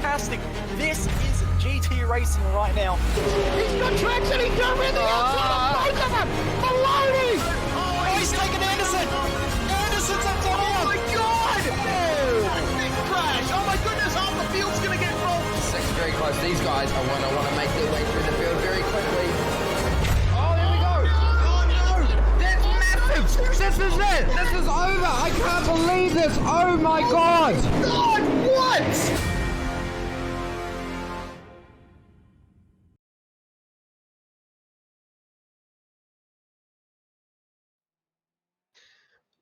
fantastic. This is GT racing right now. He's got traction, he's going around the outside of both of them. Maloney! Oh, he's taking Anderson. Anderson's up top here. Oh my God! Big crash. Oh my goodness, half the field's going to get rolled. Second very close. These guys are want to make their way through the field very quickly. Oh, there we go. Oh no! That's massive! This is it! This is over! I can't believe this! Oh my God! God, what?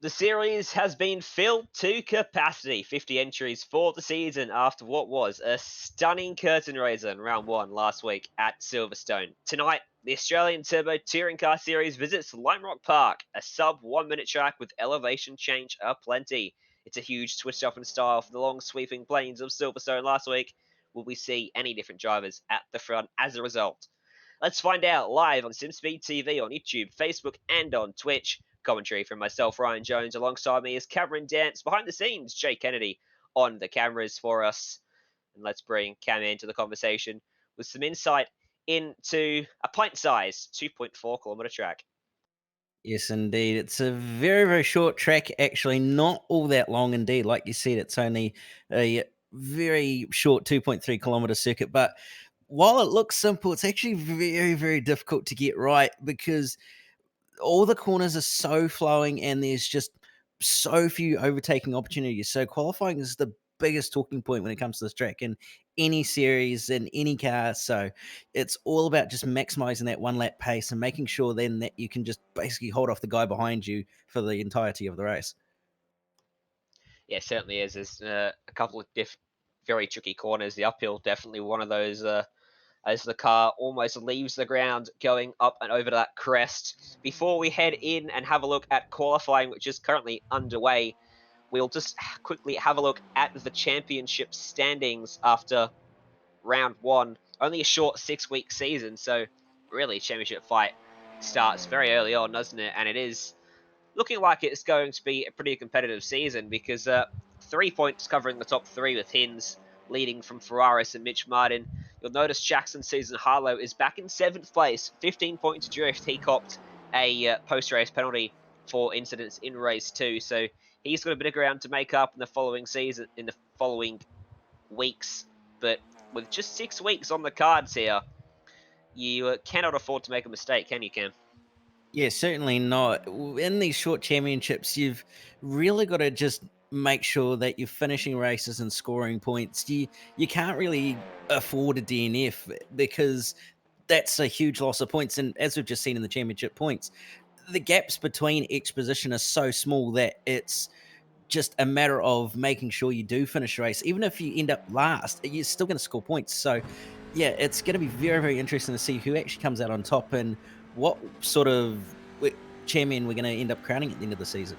The series has been filled to capacity. 50 entries for the season after what was a stunning curtain raiser in round 1 last week at Silverstone. Tonight, the Australian Turbo Touring Car Series visits Lime Rock Park, a sub 1 minute track with elevation change aplenty. It's a huge switch up in style from the long sweeping plains of Silverstone last week. Will we see any different drivers at the front as a result? Let's find out live on Simspeed TV on YouTube, Facebook, and on Twitch. Commentary from myself, Ryan Jones. Alongside me is Cameron Dance. Behind the scenes, Jay Kennedy on the cameras for us. And let's bring Cam into the conversation with some insight into a pint-sized 2.4 kilometre track. Yes, indeed. It's a very, very short track, actually, not all that long indeed. Like you said, it's only a very short 2.3 kilometre circuit. But while it looks simple, it's actually very, very difficult to get right because all the corners are so flowing and there's just so few overtaking opportunities. So qualifying is the biggest talking point when it comes to this track in any series, in any car. So it's all about just maximizing that one lap pace and making sure then that you can just basically hold off the guy behind you for the entirety of the race. Yeah, it certainly is. There's a couple of very tricky corners. The uphill, definitely one of those as the car almost leaves the ground going up and over that crest. Before we head in and have a look at qualifying, which is currently underway, we'll just quickly have a look at the championship standings after round 1. Only a short 6-week season, so really championship fight starts very early on, doesn't it? And it is looking like it's going to be a pretty competitive season because 3 points covering the top 3 with Hinz leading from Ferraris and Mitch Martin. You'll notice Jackson Susan Harlow is back in 7th place, 15 points drift. He copped a post-race penalty for incidents in race 2, so he's got a bit of ground to make up in the following season, in the following weeks. But with just 6 weeks on the cards here, you cannot afford to make a mistake, can you, Cam? Yeah, certainly not. In these short championships, you've really got to just make sure that you're finishing races and scoring points. You can't really afford a DNF because that's a huge loss of points. And as we've just seen in the championship points, the gaps between each position are so small that it's just a matter of making sure you do finish the race. Even if you end up last, you're still going to score points. So, yeah, it's going to be very, very interesting to see who actually comes out on top and what sort of champion we're going to end up crowning at the end of the season.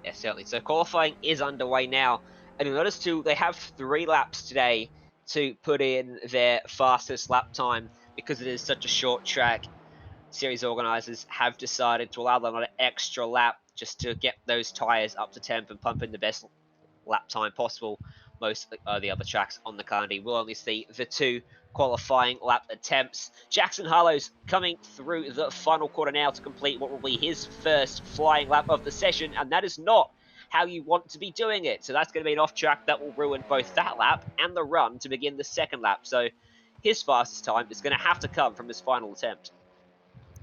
Yeah, certainly. So qualifying is underway now. And you'll notice too, they have 3 laps today to put in their fastest lap time because it is such a short track. Series organisers have decided to allow them an extra lap just to get those tyres up to temp and pump in the best lap time possible. Most of the other tracks on the calendar will only see the 2 qualifying lap attempts. Jackson Harlow's coming through the final quarter now to complete what will be his first flying lap of the session, and that is not how you want to be doing it. So that's going to be an off track that will ruin both that lap and the run to begin the second lap. So his fastest time is going to have to come from his final attempt.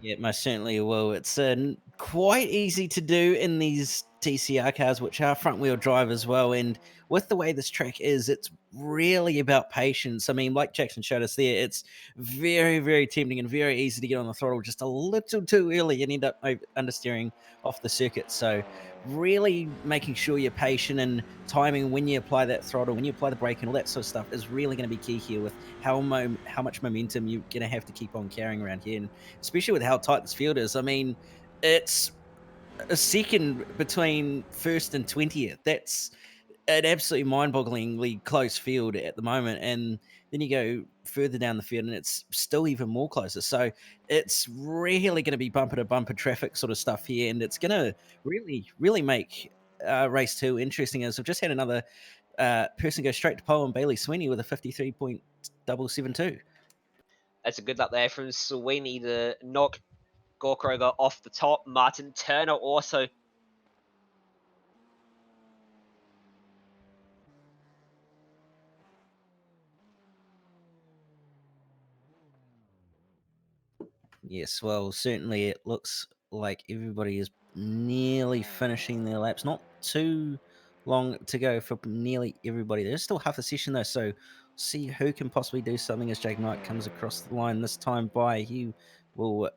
Yeah, most certainly will. It's quite easy to do in these TCR cars, which are front-wheel drive as well. And with the way this track is, it's really about patience. I mean, like Jackson showed us there, it's very, very tempting and very easy to get on the throttle just a little too early and end up understeering off the circuit. So really making sure you're patient and timing when you apply that throttle, when you apply the brake and all that sort of stuff is really going to be key here with how much momentum you're going to have to keep on carrying around here. And especially with how tight this field is. I mean, it's a second between first and 20th. That's an absolutely mind-bogglingly close field at the moment. And then you go further down the field and it's still even more closer. So it's really going to be bumper-to-bumper traffic sort of stuff here. And it's going to really, really make race 2 interesting. As we've just had another person goes straight to pole, and Bailey Sweeney with a 53.772. That's a good lap there from Sweeney to knock Gorkroger off the top. Martin Turner also Yes, well, certainly it looks like everybody is nearly finishing their laps. Not too long to go for nearly everybody. There's still half a session though, so see who can possibly do something as Jake Knight comes across the line this time by. He will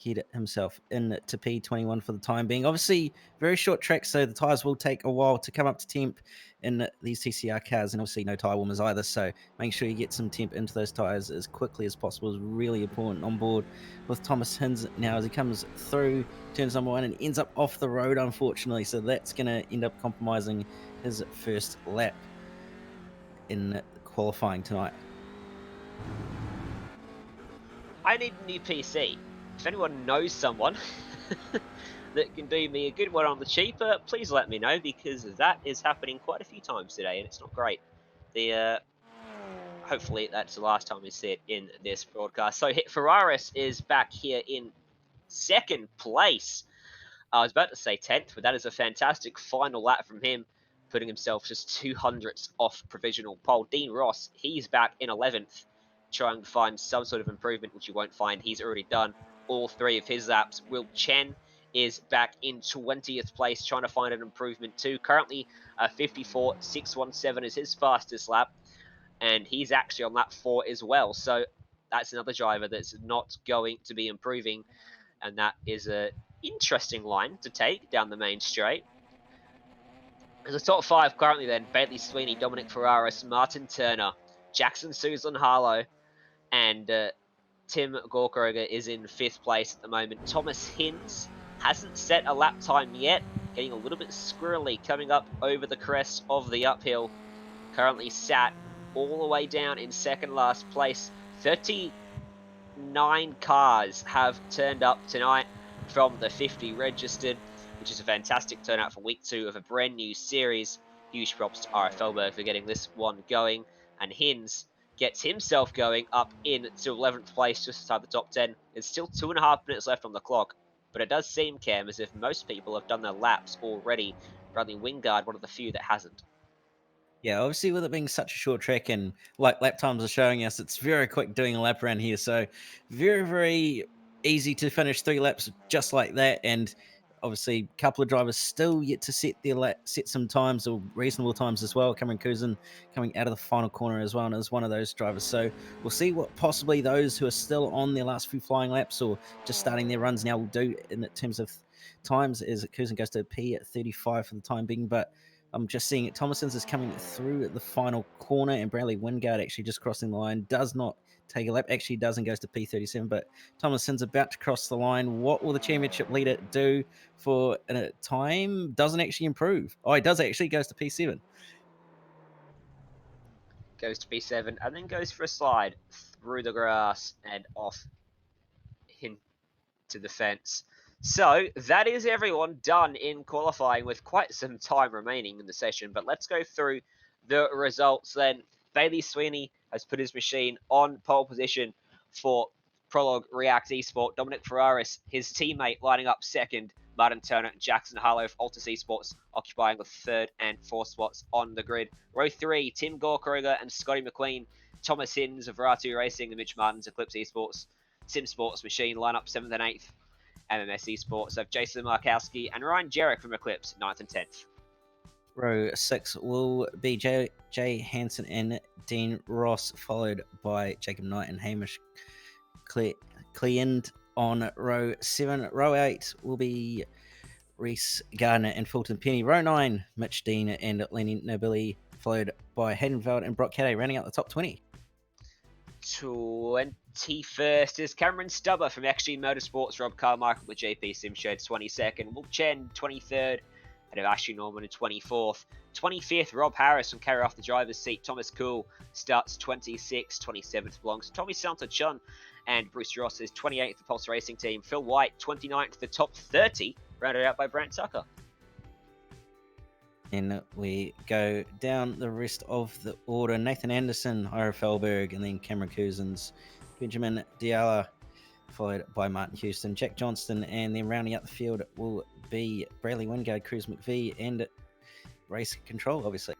head himself in to P21 for the time being. Obviously, very short track, so the tyres will take a while to come up to temp in these TCR cars, and obviously no tyre warmers either. So making sure you get some temp into those tyres as quickly as possible is really important on board with Thomas Hinz now as he comes through turns number 1 and ends up off the road, unfortunately. So that's going to end up compromising his first lap in qualifying tonight. I need a new PC. If anyone knows someone that can do me a good one on the cheaper, please let me know, because that is happening quite a few times today and it's not great. Hopefully that's the last time we see it in this broadcast. So Ferraris is back here in second place. I was about to say 10th, but that is a fantastic final lap from him, putting himself just 2 hundredths off provisional pole. Dean Ross, he's back in 11th, trying to find some sort of improvement, which you won't find. He's already done all 3 of his laps. Will Chen is back in 20th place, trying to find an improvement too. Currently, 54.617 is his fastest lap, and he's actually on lap 4 as well. So that's another driver that's not going to be improving, and that is a interesting line to take down the main straight. As a top 5 currently then, Bailey Sweeney, Dominic Ferraris, Martin Turner, Jackson Susan Harlow, and Tim Gorkroger is in 5th place at the moment. Thomas Hinz hasn't set a lap time yet, getting a little bit squirrely coming up over the crest of the uphill. Currently sat all the way down in second last place. 39 cars have turned up tonight from the 50 registered, which is a fantastic turnout for week 2 of a brand new series. Huge props to RFLberg for getting this one going, and Hinz gets himself going up into 11th place just inside the top 10. There's still 2.5 minutes left on the clock, but it does seem, Cam, as if most people have done their laps already. Bradley Wingard, one of the few that hasn't. Yeah, obviously with it being such a short track and like lap times are showing us, it's very quick doing a lap around here. So very, very easy to finish 3 laps just like that. And obviously a couple of drivers still yet to set some times or reasonable times as well. Cameron Cousin coming out of the final corner as well and is one of those drivers. So we'll see what possibly those who are still on their last few flying laps or just starting their runs now will do in terms of times, as Cousin goes to P35 for the time being. But I'm just seeing it. Thomason's is coming through the final corner, and Bradley Wingard actually just crossing the line. Does not take a lap. Actually does and goes to P37, but Thomason's about to cross the line. What will the championship leader do for a time? Doesn't actually improve. Oh, he does actually. Goes to P7. Goes to P7 and then goes for a slide through the grass and off into the fence. So that is everyone done in qualifying with quite some time remaining in the session. But let's go through the results then. Bailey Sweeney has put his machine on pole position for Prologue React Esport. Dominic Ferraris, his teammate, lining up second. Martin Turner and Jackson Harlow of Altus Esports occupying the 3rd and 4th spots on the grid. Row 3, Tim Gorkroger and Scotty McQueen. Thomas Hinz of iRacing and Mitch Martins Eclipse Esports. Simsports Machine line up 7th and 8th. MMS Esports of Jason Markowski and Ryan Jarek from Eclipse, 9th and 10th. Row 6 will be Jay Hansen and Dean Ross, followed by Jacob Knight and Hamish Cleand on row 7. Row 8 will be Reese Gardner and Fulton Penny. Row 9, Mitch Dean and Lenny Nobili, followed by Hayden Veld and Brock Caddy, rounding out the top 20. 21st is Cameron Stubber from XG Motorsports, Rob Carmichael with JP Simshed 22nd, Will Chen 23rd, and Ashley Norman in 24th. 25th, Rob Harris from Carry Off the Driver's Seat. Thomas Cool starts 26th, 27th belongs to Tommy Santa Chun, and Bruce Ross is 28th, the Pulse Racing Team. Phil White 29th, the top 30, rounded out by Brant Tucker. And we go down the rest of the order. Nathan Anderson, Ira Felberg, and then Cameron Cousins, Benjamin Diala, followed by Martin Houston, Jack Johnston, and then rounding out the field will be Bradley Wingard, Cruz McVie, and Race Control, obviously.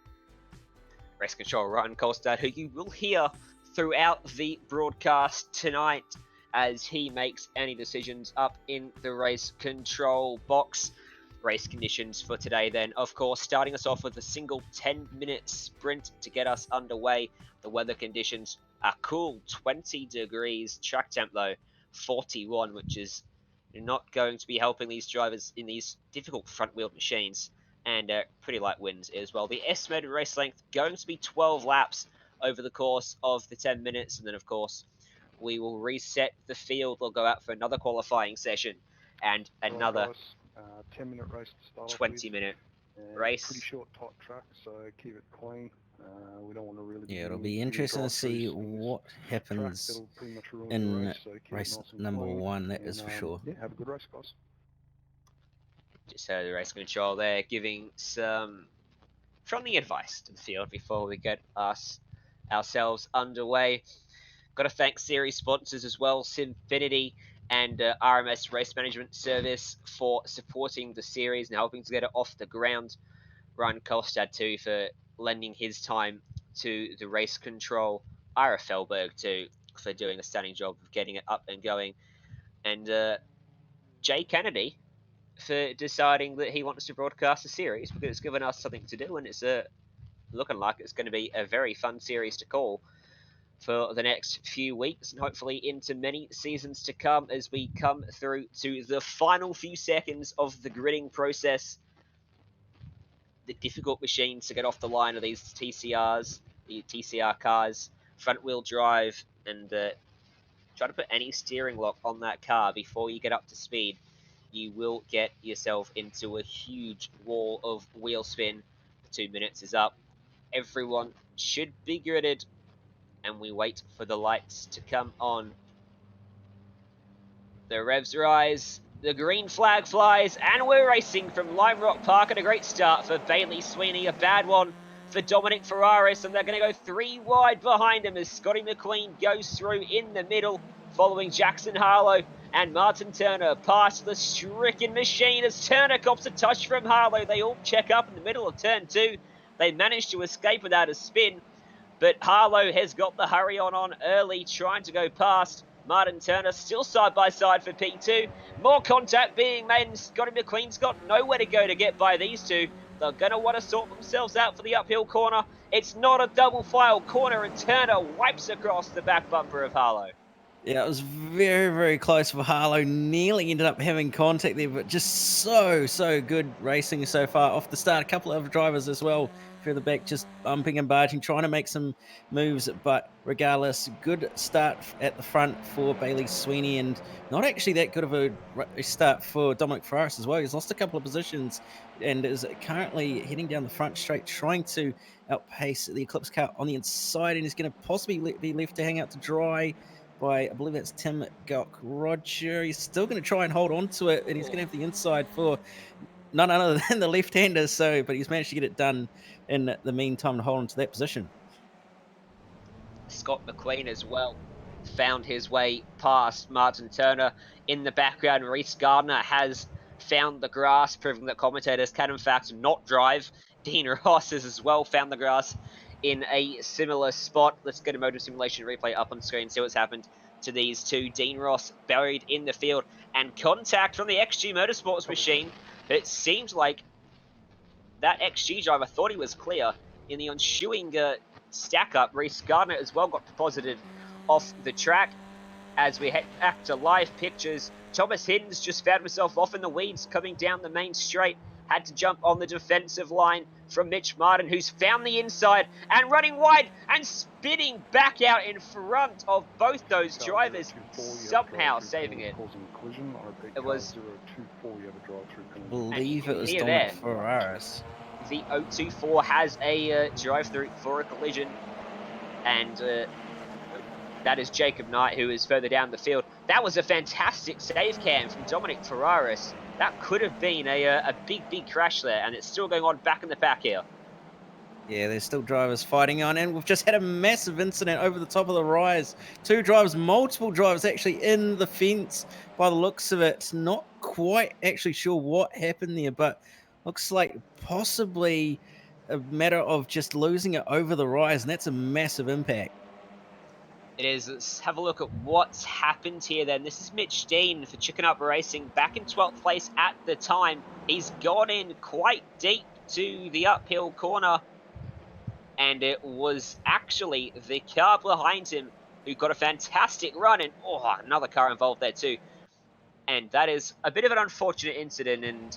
Race Control, Ryan Kolstad, who you will hear throughout the broadcast tonight as he makes any decisions up in the Race Control box. Race conditions for today then, of course, starting us off with a single 10-minute sprint to get us underway. The weather conditions are cool, 20 degrees, track temp though 41, which is not going to be helping these drivers in these difficult front-wheeled machines, and pretty light winds as well. The estimated race length going to be 12 laps over the course of the 10 minutes, and then of course we will reset the field. We'll go out for another qualifying session and another 10-minute race to start 20-minute race. Pretty short, tight track, so keep it clean. We don't want to really. Yeah, it'll be interesting to see what happens in race number 1. That is for sure. Yeah, have a good race, guys. Just heard the Race Control there giving some friendly advice to the field before we get ourselves underway. Got to thank series sponsors as well, Simspeed and RMS Race Management Service for supporting the series and helping to get it off the ground. Ryan Kolstad too for lending his time to the Race Control. Ira Felberg too for doing a stunning job of getting it up and going. And Jay Kennedy for deciding that he wants to broadcast the series because it's given us something to do, and it's looking like it's going to be a very fun series to call for the next few weeks and hopefully into many seasons to come as we come through to the final few seconds of the gridding process. The difficult machines to get off the line are these TCRs, the TCR cars, front wheel drive, and try to put any steering lock on that car before you get up to speed. You will get yourself into a huge wall of wheel spin. The 2 minutes is up. Everyone should be gridded, and we wait for the lights to come on. The revs rise, the green flag flies, and we're racing from Lime Rock Park at a great start for Bailey Sweeney, a bad one for Dominic Ferraris, and they're going to go 3 wide behind him as Scotty McQueen goes through in the middle, following Jackson Harlow and Martin Turner past the stricken machine as Turner cops a touch from Harlow. They all check up in the middle of turn 2. They manage to escape without a spin, but Harlow has got the hurry on early, trying to go past Martin Turner, still side by side for P2. More contact being made, and Scotty McQueen's got nowhere to go to get by these two. They're going to want to sort themselves out for the uphill corner. It's not a double file corner, and Turner wipes across the back bumper of Harlow. Yeah, it was very, very close for Harlow. Nearly ended up having contact there, but just so good racing so far off the start. A couple of drivers as well further back, just bumping and barging, trying to make some moves. But regardless, good start at the front for Bailey Sweeney, and not actually that good of a start for Dominic Ferraris as well. He's lost a couple of positions and is currently heading down the front straight, trying to outpace the Eclipse car on the inside, and is going to possibly be left to hang out to dry by, I believe that's Tim Gok-Roger. He's still going to try and hold on to it, and he's going to have the inside for none other than the left-hander. But he's managed to get it done in the meantime to hold on to that position. Scott McQueen as well found his way past Martin Turner. In the background, Reese Gardner has found the grass, proving that commentators can in fact not drive. Dean Ross has as well found the grass in a similar spot. Let's get a motor simulation replay up on screen, see what's happened to these two. Dean Ross buried in the field, and contact from the XG Motorsports machine. It seemed like that XG driver thought he was clear. In the ensuing stack up, Reese Gardner as well got deposited off the track. As we head back to live pictures, Thomas Hiddens just found himself off in the weeds coming down the main straight. Had to jump on the defensive line from Mitch Martin, who's found the inside and running wide and spinning back out in front of both those drivers, somehow saving it. It was, I believe it was Dominic Ferraris. The 024 has a drive-through for a collision, and that is Jacob Knight, who is further down the field. That was a fantastic save cam from Dominic Ferraris. that could have been a big crash there, and it's still going on back in the pack here. Yeah, there's still drivers fighting on, and we've just had a massive incident over the top of the rise. Two drivers, multiple drivers actually in the fence by the looks of it. Not quite actually sure what happened there, but looks like possibly a matter of just losing it over the rise, and that's a massive impact. It is. Let's have a look at what's happened here then. This is Mitch Dean for Chicken Up Racing, back in 12th place at the time. He's gone in quite deep to the uphill corner, and it was actually the car behind him who got a fantastic run, and oh, another car involved there too. And that is a bit of an unfortunate incident, and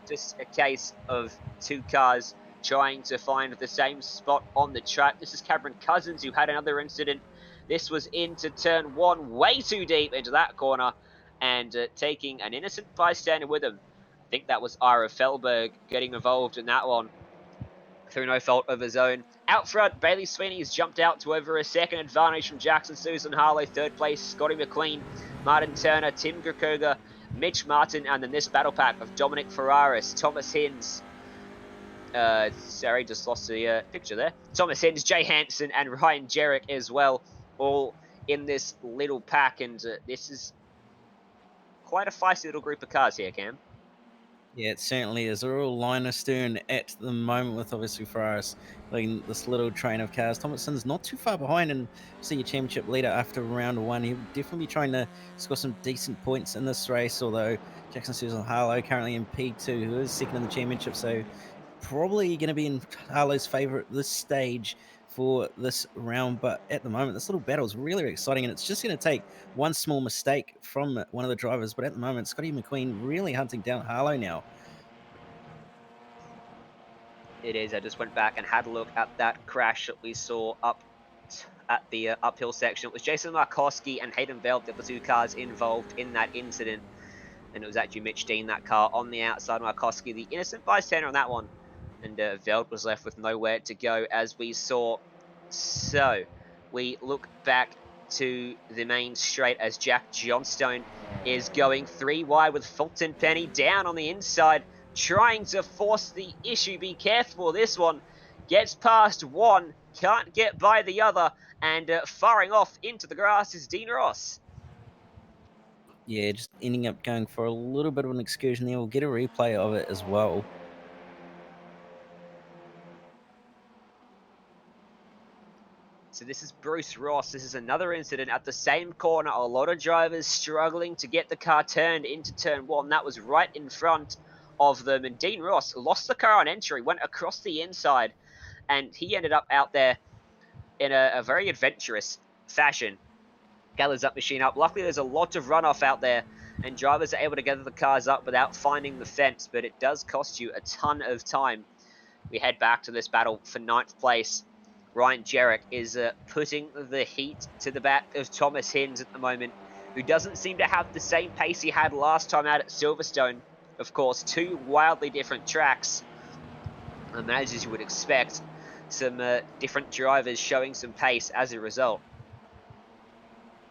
just a case of two cars trying to find the same spot on the track. This is Cameron Cousins, who had another incident. This was into turn one, way too deep into that corner, and taking an innocent bystander with him. I think that was Ira Felberg getting involved in that one through no fault of his own. Out front, Bailey Sweeney's jumped out to over a second advantage from Jackson Susan Harlow. Third place, Scotty McQueen, Martin Turner, Tim Grakoga, Mitch Martin, and then this battle pack of Dominic Ferraris, Thomas Hins. Sorry, just lost the picture there. Thomas Hins, Jay Hansen, and Ryan Jarrett as well, all in this little pack, and this is quite a feisty little group of cars here, Cam. Yeah, it certainly is. They're all line astern at the moment, with obviously Ferraris leading this little train of cars. Thomason's not too far behind, and see your championship leader after round one. He'll definitely be trying to score some decent points in this race, although Jackson Susan Harlow currently in P2, who is second in the championship, so probably going to be in Harlow's favour at this stage for this round. But at the moment, this little battle is really exciting, and it's just going to take one small mistake from one of the drivers. But at the moment, Scotty McQueen really hunting down Harlow now. It is. I just went back and had a look at that crash that we saw up at the uphill section. It was Jason Markowski and Hayden Veld, the other two cars involved in that incident. And it was actually Mitch Dean, that car on the outside. Markowski, the innocent bystander on that one. And Veld was left with nowhere to go, as we saw. So, we look back to the main straight as Jack Johnstone is going 3 wide with Fulton Penny down on the inside, trying to force the issue. Be careful, this one gets past one, can't get by the other, and firing off into the grass is Dean Ross. Yeah, just ending up going for a little bit of an excursion there. We'll get a replay of it as well. So this is Bruce Ross. This is another incident at the same corner. A lot of drivers struggling to get the car turned into turn one. That was right in front of them. And Dean Ross lost the car on entry, went across the inside, and he ended up out there in a very adventurous fashion. Gathers up machine up. Luckily, there's a lot of runoff out there, and drivers are able to gather the cars up without finding the fence, but it does cost you a ton of time. We head back to this battle for 9th place. Ryan Jarrett is putting the heat to the back of Thomas Hins at the moment, who doesn't seem to have the same pace he had last time out at Silverstone. Of course, two wildly different tracks. And as you would expect, some different drivers showing some pace as a result.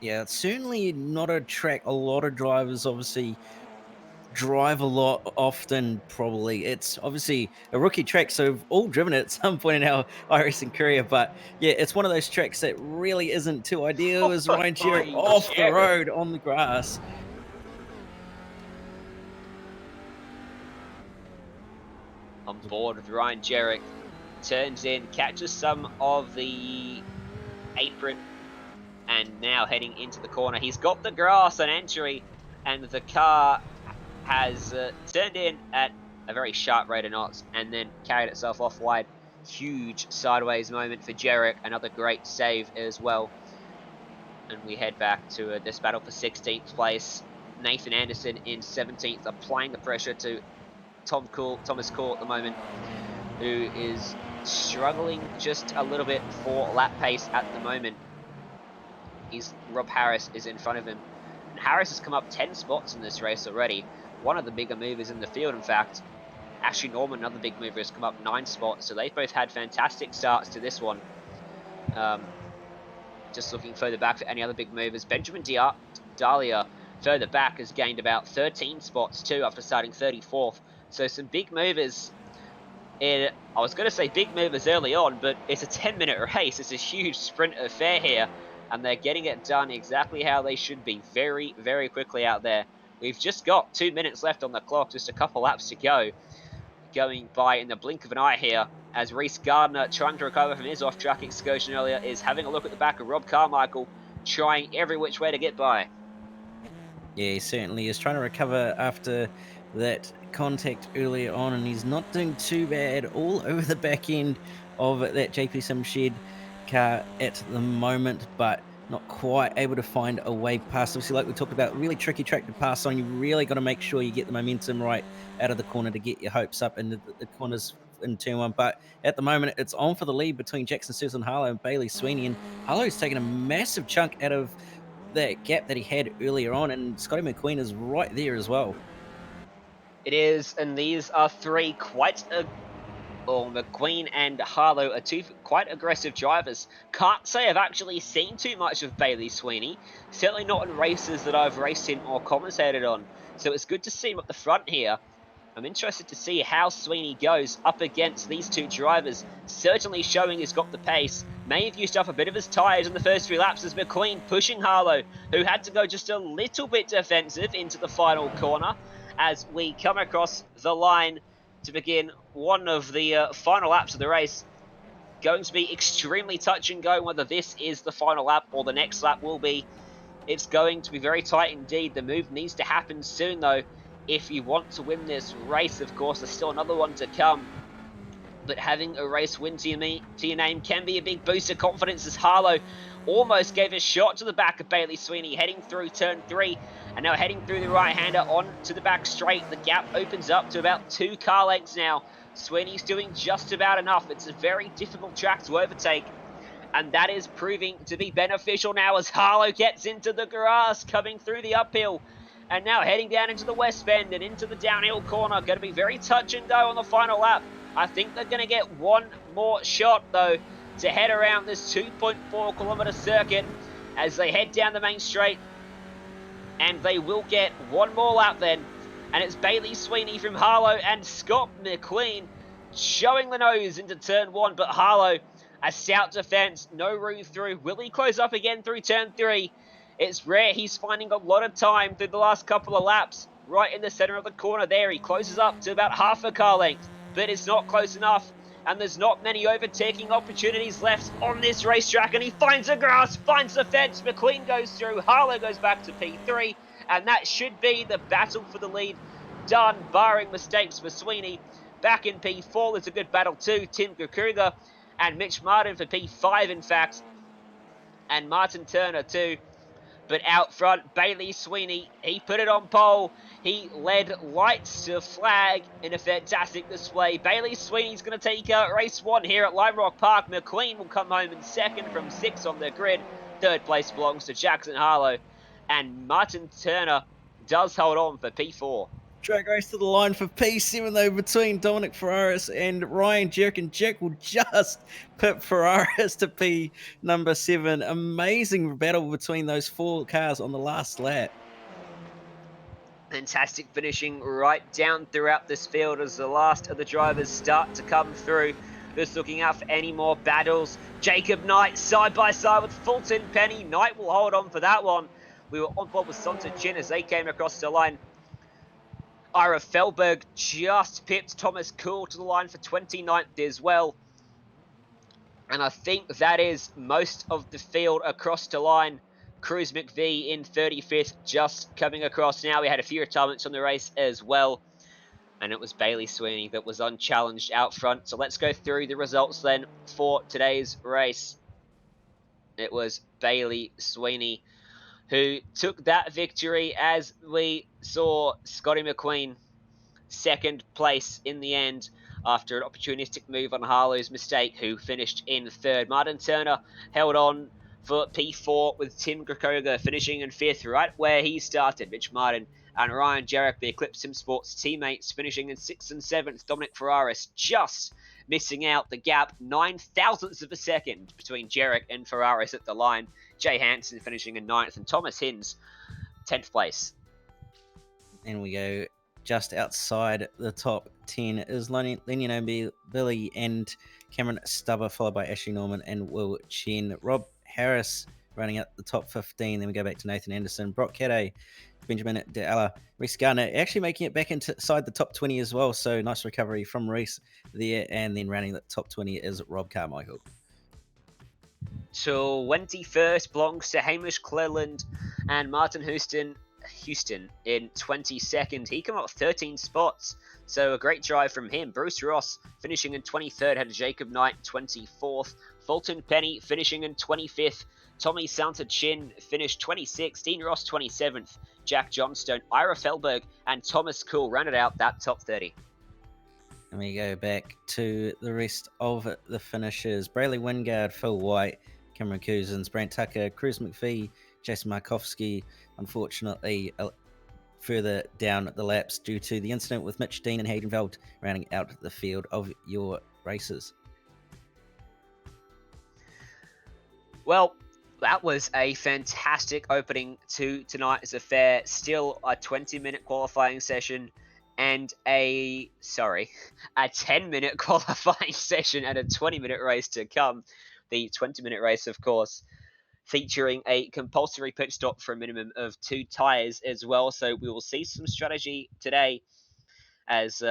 Yeah, it's certainly not a track a lot of drivers obviously drive a lot often. Probably it's obviously a rookie track, so we've all driven it at some point in our iRacing career. But yeah, it's one of those tracks that really isn't too ideal. As Ryan Jarrett off the road on the grass. On board with Ryan Jarrett, turns in, catches some of the apron, and now heading into the corner. He's got the grass on entry, and the car has turned in at a very sharp rate of knots and then carried itself off wide. Huge sideways moment for Jarrett, another great save as well. And we head back to this battle for 16th place. Nathan Anderson in 17th, applying the pressure to Thomas Cool at the moment, who is struggling just a little bit for lap pace at the moment. Rob Harris is in front of him. And Harris has come up 10 spots in this race already. One of the bigger movers in the field, in fact. Ashley Norman, another big mover, has come up 9 spots. So they've both had fantastic starts to this one. Just looking further back for any other big movers. Benjamin Dahlia further back has gained about 13 spots too after starting 34th. So some big movers I was going to say big movers early on, but it's a 10-minute race. It's a huge sprint affair here, and they're getting it done exactly how they should be, very, very quickly out there. We've just got 2 minutes left on the clock, just a couple laps to go. Going by in the blink of an eye here, as Reese Gardner, trying to recover from his off-track excursion earlier, is having a look at the back of Rob Carmichael, trying every which way to get by. Yeah, he certainly is trying to recover after that contact earlier on, and he's not doing too bad all over the back end of that JP Sim Shed car at the moment, but not quite able to find a way past. Obviously, like we talked about, really tricky track to pass on. You really got to make sure you get the momentum right out of the corner to get your hopes up into the corners in turn one. But at the moment, it's on for the lead between Jackson Susan Harlow and Bailey Sweeney, and Harlow's taken a massive chunk out of that gap that he had earlier on, and Scotty McQueen is right there as well. It is, and these are three McQueen and Harlow are two quite aggressive drivers. Can't say I've actually seen too much of Bailey Sweeney. Certainly not in races that I've raced in or commentated on. So it's good to see him at the front here. I'm interested to see how Sweeney goes up against these two drivers. Certainly showing he's got the pace. May have used up a bit of his tyres in the first few laps as McQueen pushing Harlow, who had to go just a little bit defensive into the final corner as we come across the line to begin one of the final laps of the race. Going to be extremely touch and go whether this is the final lap or the next lap will be. It's going to be very tight indeed. The move needs to happen soon, though, if you want to win this race. Of course, there's still another one to come. But having a race win to your name can be a big boost of confidence, as Harlow almost gave a shot to the back of Bailey Sweeney, heading through turn 3, and now heading through the right-hander on to the back straight. The gap opens up to about 2 car lengths now. Sweeney's doing just about enough. It's a very difficult track to overtake, and that is proving to be beneficial now as Harlow gets into the grass, coming through the uphill, and now heading down into the west bend and into the downhill corner. Going to be very touch and go on the final lap. I think they're going to get one more shot, though, to head around this 2.4 kilometre circuit as they head down the main straight, and they will get one more lap then. And it's Bailey Sweeney from Harlow and Scott McQueen showing the nose into turn 1, but Harlow, a stout defense, no room through. Will he close up again through turn 3? It's rare. He's finding a lot of time through the last couple of laps. Right in the center of the corner there, he closes up to about half a car length, but it's not close enough, and there's not many overtaking opportunities left on this racetrack, and he finds the grass, finds the fence. McQueen goes through, Harlow goes back to P3, and that should be the battle for the lead done, barring mistakes for Sweeney. Back in P4, there's a good battle too. Tim Kruger and Mitch Martin for P5, in fact, and Martin Turner too. But out front, Bailey Sweeney, he put it on pole. He led lights to flag in a fantastic display. Bailey Sweeney's going to take race 1 here at Lime Rock Park. McQueen will come home in second from 6 on the grid. Third place belongs to Jackson Harlow. And Martin Turner does hold on for P4. Drag race to the line for P7, though, between Dominic Ferraris and Ryan Jerk, and Jerk will just put Ferraris to P number 7. Amazing battle between those 4 cars on the last lap. Fantastic finishing right down throughout this field as the last of the drivers start to come through. Just looking out for any more battles. Jacob Knight side by side with Fulton Penny. Knight will hold on for that one. We were on board with Sonta Chin as they came across the line. Ira Felberg just pipped Thomas Kuhl to the line for 29th as well. And I think that is most of the field across the line. Cruz McVie in 35th, just coming across now. We had a few retirements on the race as well. And it was Bailey Sweeney that was unchallenged out front. So let's go through the results then for today's race. It was Bailey Sweeney who took that victory, as we saw Scotty McQueen second place in the end after an opportunistic move on Harlow's mistake, who finished in third. Martin Turner held on for P4 with Tim Krakoga finishing in 5th, right where he started. Mitch Martin and Ryan Jarek, the Eclipse Sim Sports teammates, finishing in 6th and 7th. Dominic Ferraris just missing out the gap, 9 thousandths of a second between Jarek and Ferraris at the line. Jay Hansen finishing in 9th, and Thomas Hinz 10th place. And we go just outside the top 10 is Lenny Billy and Cameron Stubber, followed by Ashley Norman and Will Chen. Rob Harris running at the top 15. Then we go back to Nathan Anderson, Brock Cadday, Benjamin De'Alla, Reese Garner, actually making it back inside the top 20 as well. So nice recovery from Reese there. And then rounding the top 20 is Rob Carmichael. 21st belongs to Hamish Cleland and Martin Houston in 22nd. He came up 13 spots, so a great drive from him. Bruce Ross finishing in 23rd, had Jacob Knight 24th. Fulton Penny finishing in 25th. Tommy Santa Chin finished 26th. Dean Ross 27th. Jack Johnstone, Ira Felberg, and Thomas Cool rounded out that top 30. And we go back to the rest of the finishers. Brayley Wingard, Phil White, Cameron Cousins, Brant Tucker, Cruz McPhee, Jason Markowski, unfortunately further down the laps due to the incident with Mitch Dean and Hayden Veld rounding out the field of your races. Well, that was a fantastic opening to tonight's affair. Still a 20-minute qualifying session and a 10-minute qualifying session and a 20-minute race to come. The 20-minute race, of course, featuring a compulsory pit stop for a minimum of 2 tyres as well. So we will see some strategy today as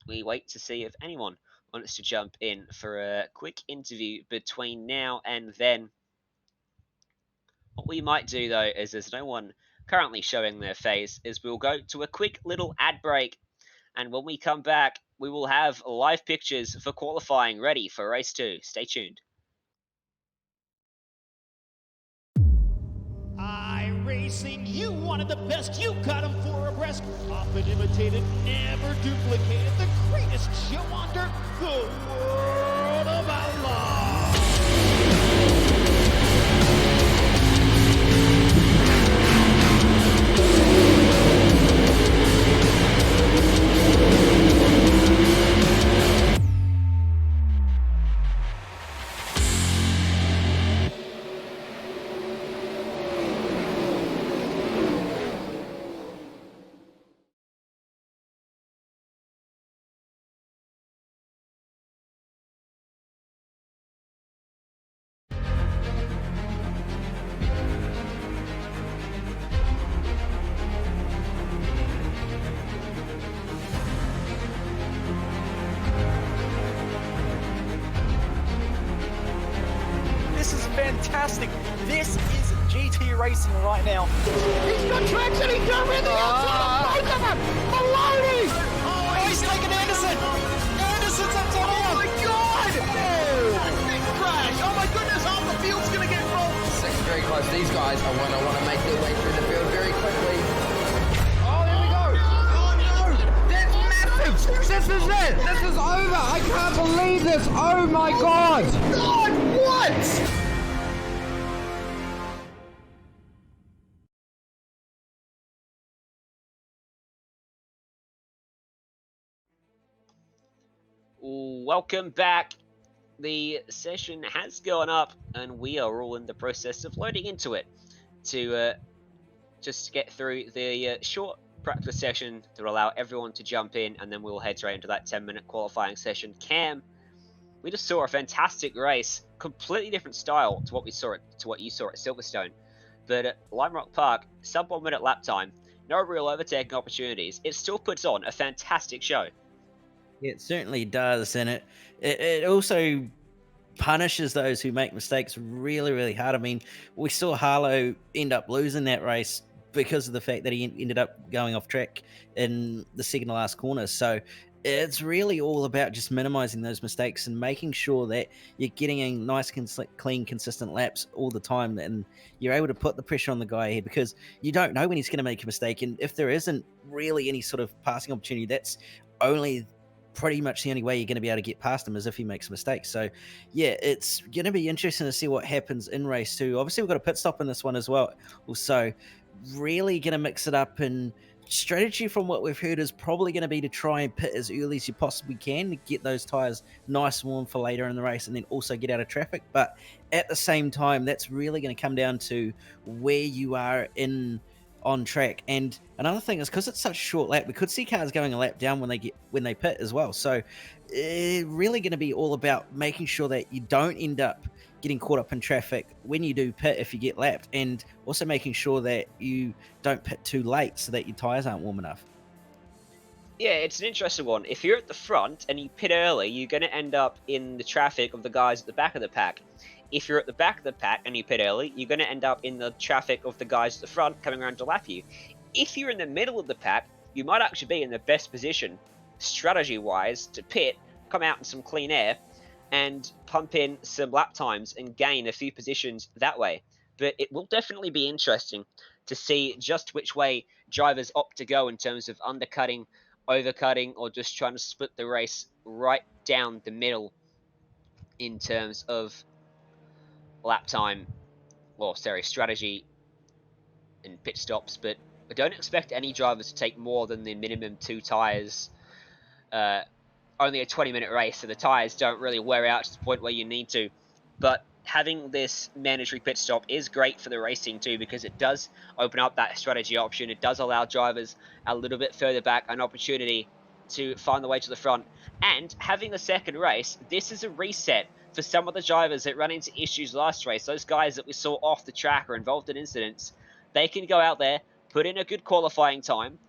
we wait to see if anyone wants to jump in for a quick interview between now and then. What we might do, though, is there's no one currently showing their face, is we'll go to a quick little ad break. And when we come back, we will have live pictures for qualifying ready for race 2. Stay tuned. iRacing, you wanted the best, you got them 4 abreast. Often imitated, never duplicated. The greatest show on dirt, the World of Outlaws. Fantastic. This is GT racing right now. He's got traction, he's got everything outside of both of them! Maloney! Oh, he's taking Anderson. Anderson's up top. Oh my god! Oh! Big crash! Oh my goodness, half the field's gonna get rolled! Six very close. These guys are going to want to make their way through the field very quickly. Oh, there we go. Oh no! That's massive. This is it. This is over. I can't believe this. Oh my god. God, what? Welcome back. The session has gone up and we are all in the process of loading into it to just get through the short practice session to allow everyone to jump in, and then we'll head straight into that 10-minute qualifying session. Cam, we just saw a fantastic race, completely different style to what you saw at Silverstone, but at Lime Rock Park, sub 1 minute lap time, no real overtaking opportunities. It still puts on a fantastic show. It certainly does, and it also punishes those who make mistakes really, really hard. I mean, we saw Harlow end up losing that race because of the fact that he ended up going off track in the second to last corner. So it's really all about just minimizing those mistakes and making sure that you're getting in nice, clean, consistent laps all the time, and you're able to put the pressure on the guy ahead, because you don't know when he's going to make a mistake. And if there isn't really any sort of passing opportunity, that's only pretty much the only way you're going to be able to get past him is if he makes a mistake. So yeah, it's going to be interesting to see what happens in race 2. Obviously we've got a pit stop in this one as well, so really going to mix it up, and strategy from what we've heard is probably going to be to try and pit as early as you possibly can to get those tires nice and warm for later in the race, and then also get out of traffic. But at the same time, that's really going to come down to where you are in on track. And another thing is because it's such a short lap, we could see cars going a lap down when they pit as well. So really going to be all about making sure that you don't end up getting caught up in traffic when you do pit if you get lapped, and also making sure that you don't pit too late so that your tires aren't warm enough. Yeah, it's an interesting one. If you're at the front and you pit early, you're going to end up in the traffic of the guys at the back of the pack. If you're at the back of the pack and you pit early, you're going to end up in the traffic of the guys at the front coming around to lap you. If you're in the middle of the pack, you might actually be in the best position, strategy-wise, to pit, come out in some clean air, and pump in some lap times and gain a few positions that way. But it will definitely be interesting to see just which way drivers opt to go in terms of undercutting, overcutting, or just trying to split the race right down the middle in terms of lap time, well, sorry, strategy and pit stops. But I don't expect any drivers to take more than the minimum 2 tyres. Only a 20-minute race, so the tyres don't really wear out to the point where you need to. But having this mandatory pit stop is great for the racing too, because it does open up that strategy option. It does allow drivers a little bit further back an opportunity to find the way to the front. And having a second race, this is a reset for some of the drivers that ran into issues last race. Those guys that we saw off the track or involved in incidents, they can go out there, put in a good qualifying time,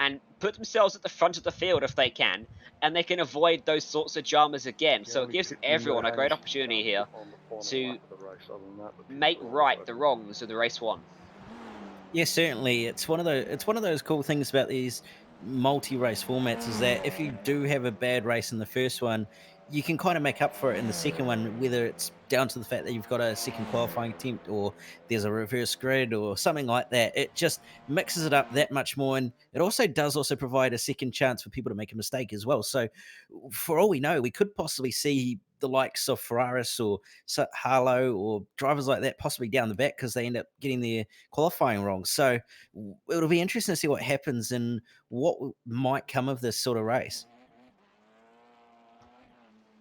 and put themselves at the front of the field if they can, and they can avoid those sorts of dramas again. Yeah, So it only gives picking everyone a great Haynes opportunity here on the final to lap of the race. Other than that, the pits make are all right the open. wrongs of the race one. Yeah, certainly. It's one of those cool things about these multi-race formats is that if you do have a bad race in the first one, you can kind of make up for it in the second one, whether it's down to the fact that you've got a second qualifying attempt or there's a reverse grid or something like that. It just mixes it up that much more, and it also does also provide a second chance for people to make a mistake as well. So, for all we know, we could possibly see the likes of Ferraris or Harlow or drivers like that possibly down the back because they end up getting their qualifying wrong. So it'll be interesting to see what happens and what might come of this sort of race.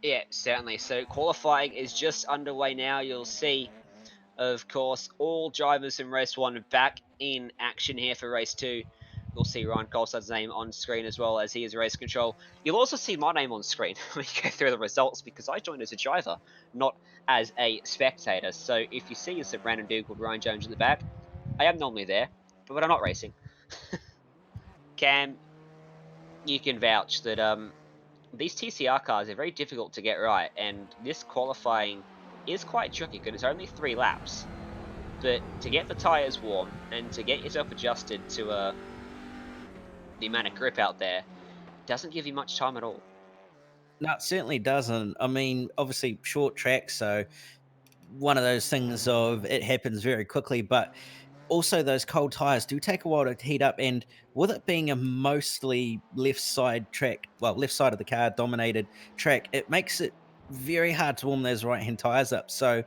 Yeah, certainly. So qualifying is just underway now. You'll see, of course, all drivers in race one back in action here for race two. You'll see Ryan Colstad's name on screen as well as he is race control. You'll also see my name on screen when you go through the results because I joined as a driver, not as a spectator. So if you see some random dude called Ryan Jones in the back, I am normally there, but I'm not racing. Cam, you can vouch that these TCR cars are very difficult to get right, and this qualifying is quite tricky because it's only 3 laps. But to get the tyres warm and to get yourself adjusted to the amount of grip out there doesn't give you much time at all. No, it certainly doesn't. I mean, obviously, short track, so one of those things of it happens very quickly, but also those cold tires do take a while to heat up, and with it being a mostly left side track, well, left side of the car dominated track, it makes it very hard to warm those right hand tires up. So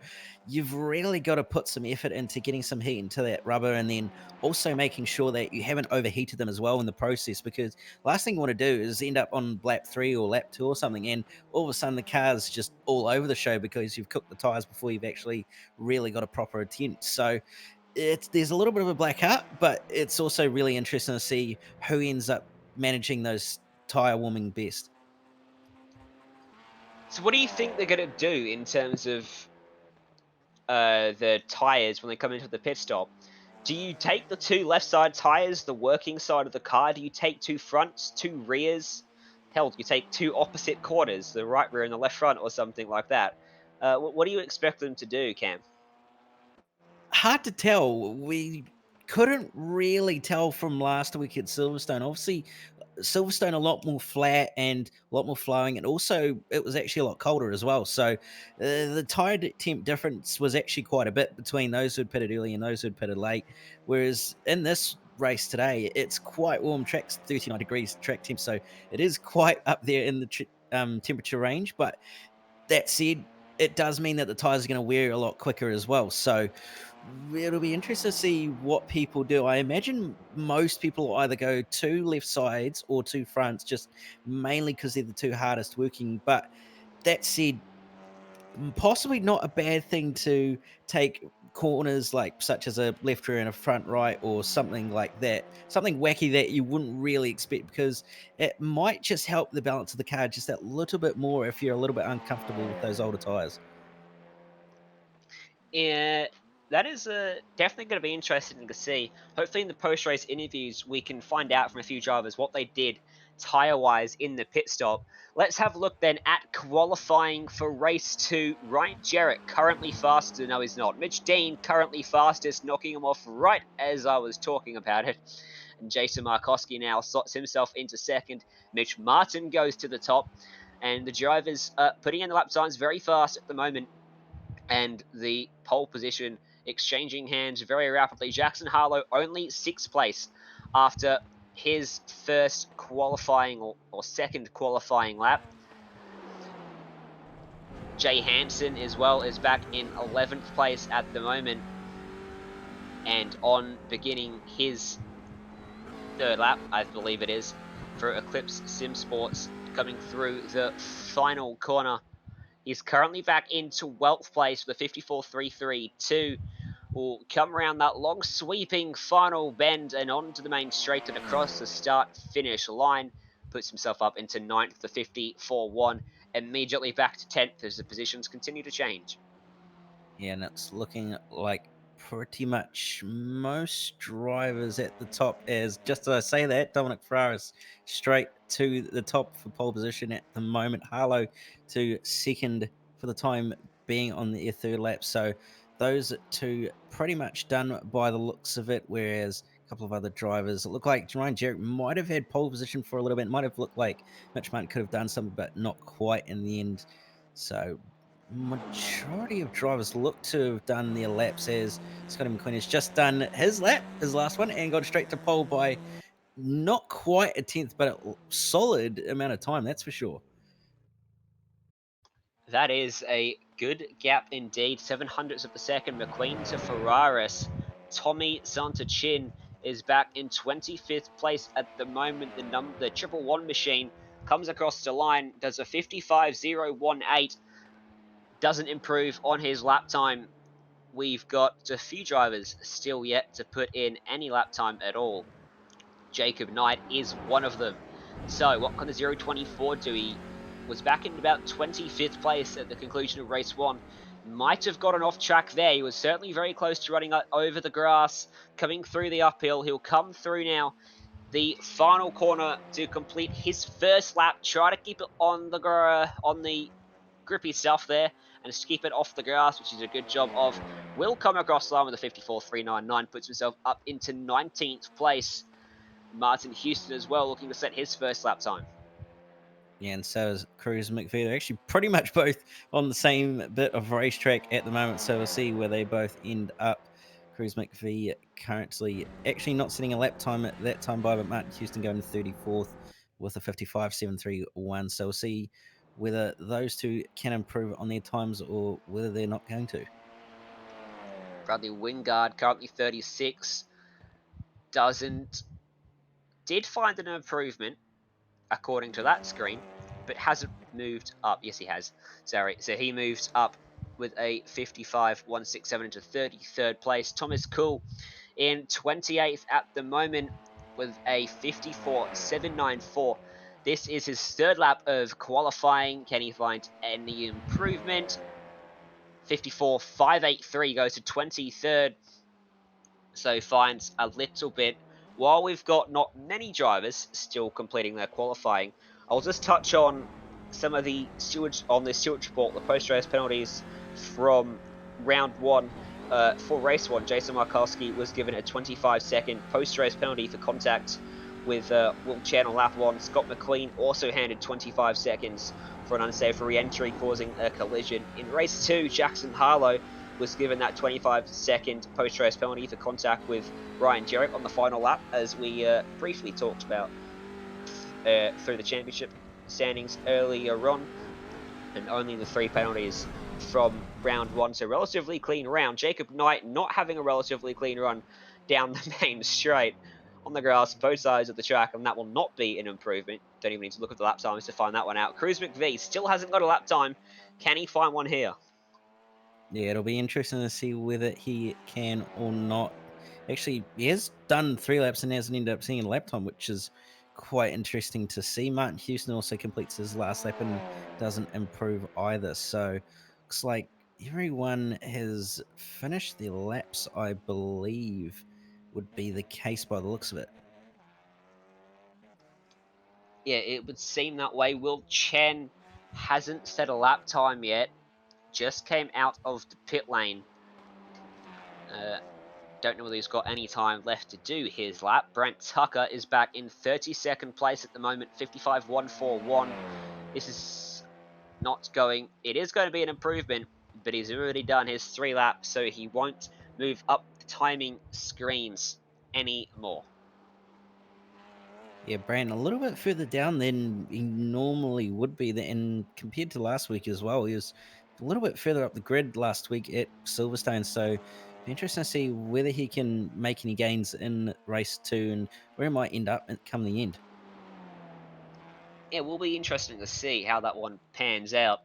you've really got to put some effort into getting some heat into that rubber, and then also making sure that you haven't overheated them as well in the process, because last thing you want to do is end up on lap 3 or lap 2 or something, and all of a sudden the car's just all over the show because you've cooked the tires before you've actually really got a proper attempt. So there's a little bit of a black art, but it's also really interesting to see who ends up managing those tire warming best. So what do you think they're going to do in terms of the tyres when they come into the pit stop? Do you take the 2 left side tyres, the working side of the car? Do you take 2 fronts, 2 rears? Hell, do you take 2 opposite quarters, the right rear and the left front, or something like that? What do you expect them to do, Cam? Hard to tell. We couldn't really tell from last week at Silverstone. Obviously, Silverstone a lot more flat and a lot more flowing, and also it was actually a lot colder as well. So the tire temp difference was actually quite a bit between those who'd pitted early and those who'd pitted late. Whereas in this race today, it's quite warm. Track's 39 degrees track temp, so it is quite up there in the temperature range. But that said, it does mean that the tires are going to wear a lot quicker as well. So it'll be interesting to see what people do. I imagine most people will either go 2 left sides or 2 fronts, just mainly because they're the 2 hardest working. But that said, possibly not a bad thing to take corners like such as a left rear and a front right or something like that, something wacky that you wouldn't really expect, because it might just help the balance of the car just that little bit more if you're a little bit uncomfortable with those older tires. Yeah, that is definitely going to be interesting to see. Hopefully, in the post-race interviews, we can find out from a few drivers what they did tire-wise in the pit stop. Let's have a look then at qualifying for race 2. Ryan Jarrett currently fastest. No, he's not. Mitch Dean currently fastest, knocking him off right as I was talking about it. And Jason Markowski now slots himself into second. Mitch Martin goes to the top. And the drivers putting in the lap times very fast at the moment, and the pole position exchanging hands very rapidly. Jackson Harlow only 6th place after his first qualifying or second qualifying lap. Jay Hansen as well is back in 11th place at the moment and on beginning his third lap, I believe it is, for Eclipse Sim Sports coming through the final corner. He's currently back into 12th place with a 54.332. Will come around that long sweeping final bend and onto the main straight and across the start finish line. Puts himself up into 9th, the 54.1. Immediately back to 10th as the positions continue to change. Yeah, and it's looking like pretty much most drivers at the top, as just as I say that, Dominic Ferraris straight to the top for pole position at the moment. Harlow to second for the time being on their third lap. So those two pretty much done by the looks of it, whereas a couple of other drivers, it looked like Ryan Jarrett might have had pole position for a little bit. It might have looked like Mitch Martin could have done something, but not quite in the end. So majority of drivers look to have done their laps, as Scotty McQueen has just done his lap, his last one, and got straight to pole by not quite a tenth, but a solid amount of time, that's for sure. That is a good gap indeed. 700ths of a second. McQueen to Ferraris. Tommy Santachin is back in 25th place at the moment. The triple one machine comes across the line, does a 55.018. Doesn't improve on his lap time. We've got a few drivers still yet to put in any lap time at all. Jacob Knight is one of them. So what can the 024 do? He was back in about 25th place at the conclusion of race 1. Might have gotten off track there. He was certainly very close to running over the grass, coming through the uphill. He'll come through now the final corner to complete his first lap. Try to keep it on the grippy stuff there and just keep it off the grass, which is a good job of. Will come across the line with a 54.399, puts himself up into 19th place. Martin Houston as well, looking to set his first lap time. Yeah, and so is Cruz McPhee. They're actually pretty much both on the same bit of racetrack at the moment, so we'll see where they both end up. Cruz McPhee currently actually not setting a lap time at that time by, but Martin Houston going to 34th with a 55.731. So we'll see whether those two can improve on their times or whether they're not going to. Bradley Wingard, currently 36, did find an improvement according to that screen, but hasn't moved up. Yes, he has. Sorry. So he moves up with a 55.167 into 33rd place. Thomas Cool in 28th at the moment with a 54.794. This is his third lap of qualifying. Can he find any improvement? 54.583 goes to 23rd. So finds a little bit. While we've got not many drivers still completing their qualifying, I'll just touch on some of the stewage report, the post-race penalties from round 1. For race 1, Jason Markowski was given a 25-second post-race penalty for contact with Will Chan on lap 1. Scott McLean also handed 25 seconds for an unsafe re-entry causing a collision. In race 2, Jackson Harlow was given that 25-second post-race penalty for contact with Ryan Jarrett on the final lap, as we briefly talked about through the championship standings earlier on, and only the 3 penalties from round 1, so relatively clean round. Jacob Knight not having a relatively clean run down the main straight on the grass, both sides of the track, and that will not be an improvement. Don't even need to look at the lap times to find that one out. Cruz McVee still hasn't got a lap time. Can he find one here? Yeah, it'll be interesting to see whether he can or not. Actually, he has done 3 laps and hasn't ended up seeing a lap time, which is quite interesting to see. Martin Houston also completes his last lap and doesn't improve either. So looks like everyone has finished their laps, I believe, would be the case by the looks of it. Yeah, it would seem that way. Will Chen hasn't set a lap time yet. Just came out of the pit lane. Don't know whether he's got any time left to do his lap. Brent Tucker is back in 32nd place at the moment, 55.141. This is not going... It is going to be an improvement, but he's already done his 3 laps, so he won't move up the timing screens anymore. Yeah, Brandon, a little bit further down than he normally would be, and compared to last week as well, he was a little bit further up the grid last week at Silverstone. So, be interesting to see whether he can make any gains in race 2 and where he might end up come the end. Yeah, it will be interesting to see how that one pans out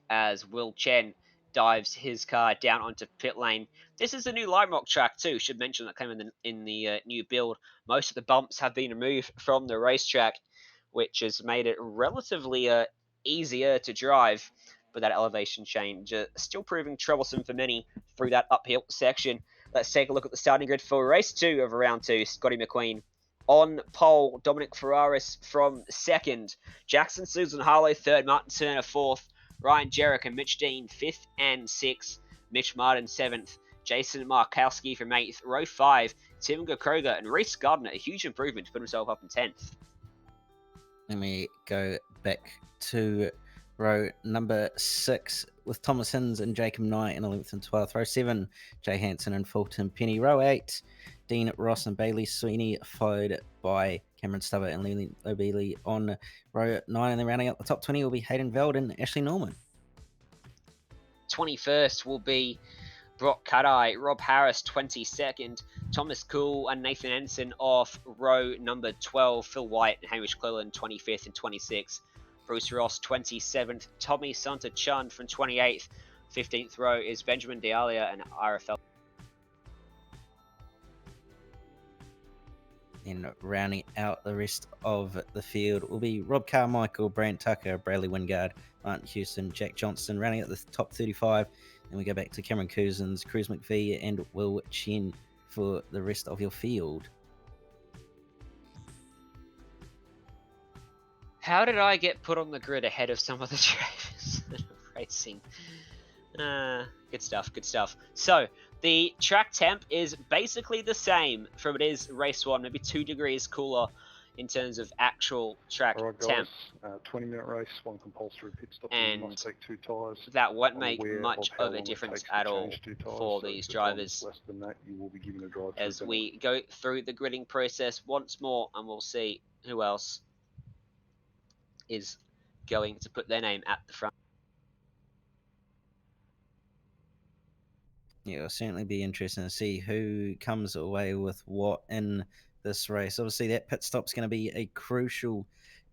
as Will Chen dives his car down onto pit lane. This is a new Lime Rock track too. Should mention that came in the new build. Most of the bumps have been removed from the racetrack, which has made it relatively easier to drive. But that elevation change still proving troublesome for many through that uphill section. Let's take a look at the starting grid for race 2 of round 2. Scotty McQueen on pole, Dominic Ferraris from 2nd, Jackson Susan Harlow 3rd, Martin Turner 4th, Ryan Jarek and Mitch Dean 5th and 6th, Mitch Martin 7th, Jason Markowski from 8th, row 5, Tim Gokroga and Reese Gardner, a huge improvement to put himself up in 10th. Let me go back to row number 6 with Thomas Hins and Jacob Knight in 11th and 12th. Row 7, Jay Hansen and Fulton Penny. Row 8, Dean Ross and Bailey Sweeney, followed by Cameron Stubber and Lily O'Beely on row 9. And then rounding out the top 20 will be Hayden Veld and Ashley Norman. 21st will be Brock Cuddai, Rob Harris 22nd, Thomas Cool and Nathan Ensign off row number 12, Phil White and Hamish Cleland 25th and 26th, Bruce Ross 27th, Tommy Santa Chun from 28th, 15th row is Benjamin Dialia and Ira Fel. And rounding out the rest of the field will be Rob Carmichael, Brant Tucker, Bradley Wingard, Martin Houston, Jack Johnston, rounding out the top 35. Then we go back to Cameron Cousins, Cruz McVee, and Will Chen for the rest of your field. How did I get put on the grid ahead of some of the drivers that are racing? Good stuff, good stuff. So, the track temp is basically the same from it is race 1, maybe 2 degrees cooler in terms of actual track All right, guys, temp. 20-minute race, 1 compulsory pit stop. And you must take 2 tyres. That won't I'm make aware much how of a long it difference takes to at all change 2 tyres, for so these if the time is drivers less than that, you will be given a drive as through we go through the gridding process once more, and we'll see who else is going to put their name at the front. Yeah, it'll certainly be interesting to see who comes away with what in this race. Obviously, that pit stop's going to be a crucial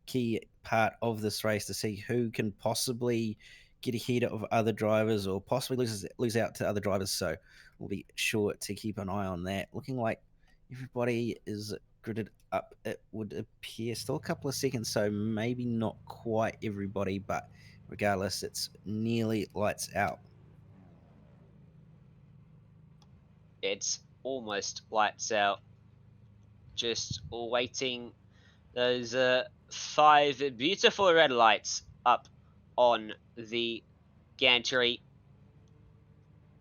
key part of this race to see who can possibly get ahead of other drivers or possibly lose out to other drivers. So we'll be sure to keep an eye on that. Looking like everybody is gridded up, it would appear. Still a couple of seconds, so maybe not quite everybody, but regardless, it's nearly lights out. It's almost lights out. Just waiting those 5 beautiful red lights up on the gantry.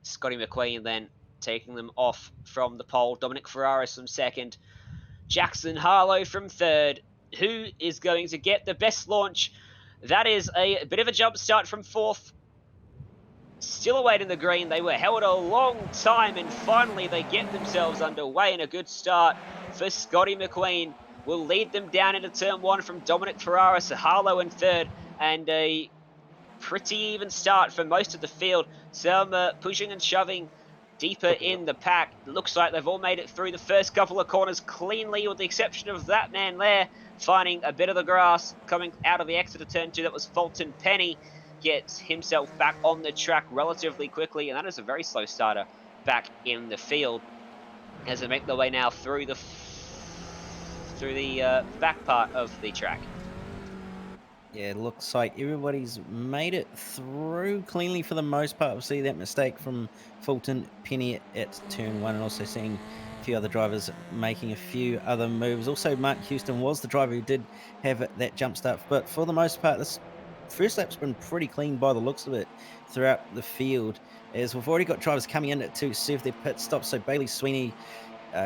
Scotty McQueen then taking them off from the pole. Dominic Ferraris from 2nd. Jackson Harlow from 3rd. Who is going to get the best launch? That is a bit of a jump start from 4th. Still awaiting the green. They were held a long time, and finally they get themselves underway, and a good start for Scotty McQueen will lead them down into turn 1 from Dominic Ferraris, Harlow in 3rd, and a pretty even start for most of the field. Some pushing and shoving deeper in the pack. Looks like they've all made it through the first couple of corners cleanly, with the exception of that man there finding a bit of the grass coming out of the exit of turn 2. That was Fulton Penny. Gets himself back on the track relatively quickly, and that is a very slow starter back in the field as they make their way now through the back part of the track. Yeah, it looks like everybody's made it through cleanly for the most part. We'll see that mistake from Fulton Penny at turn 1, and also seeing a few other drivers making a few other moves. Also, Mark Houston was the driver who did have that jump start, but for the most part, this first lap's been pretty clean by the looks of it throughout the field, as we've already got drivers coming in to serve their pit stops. So Bailey Sweeney,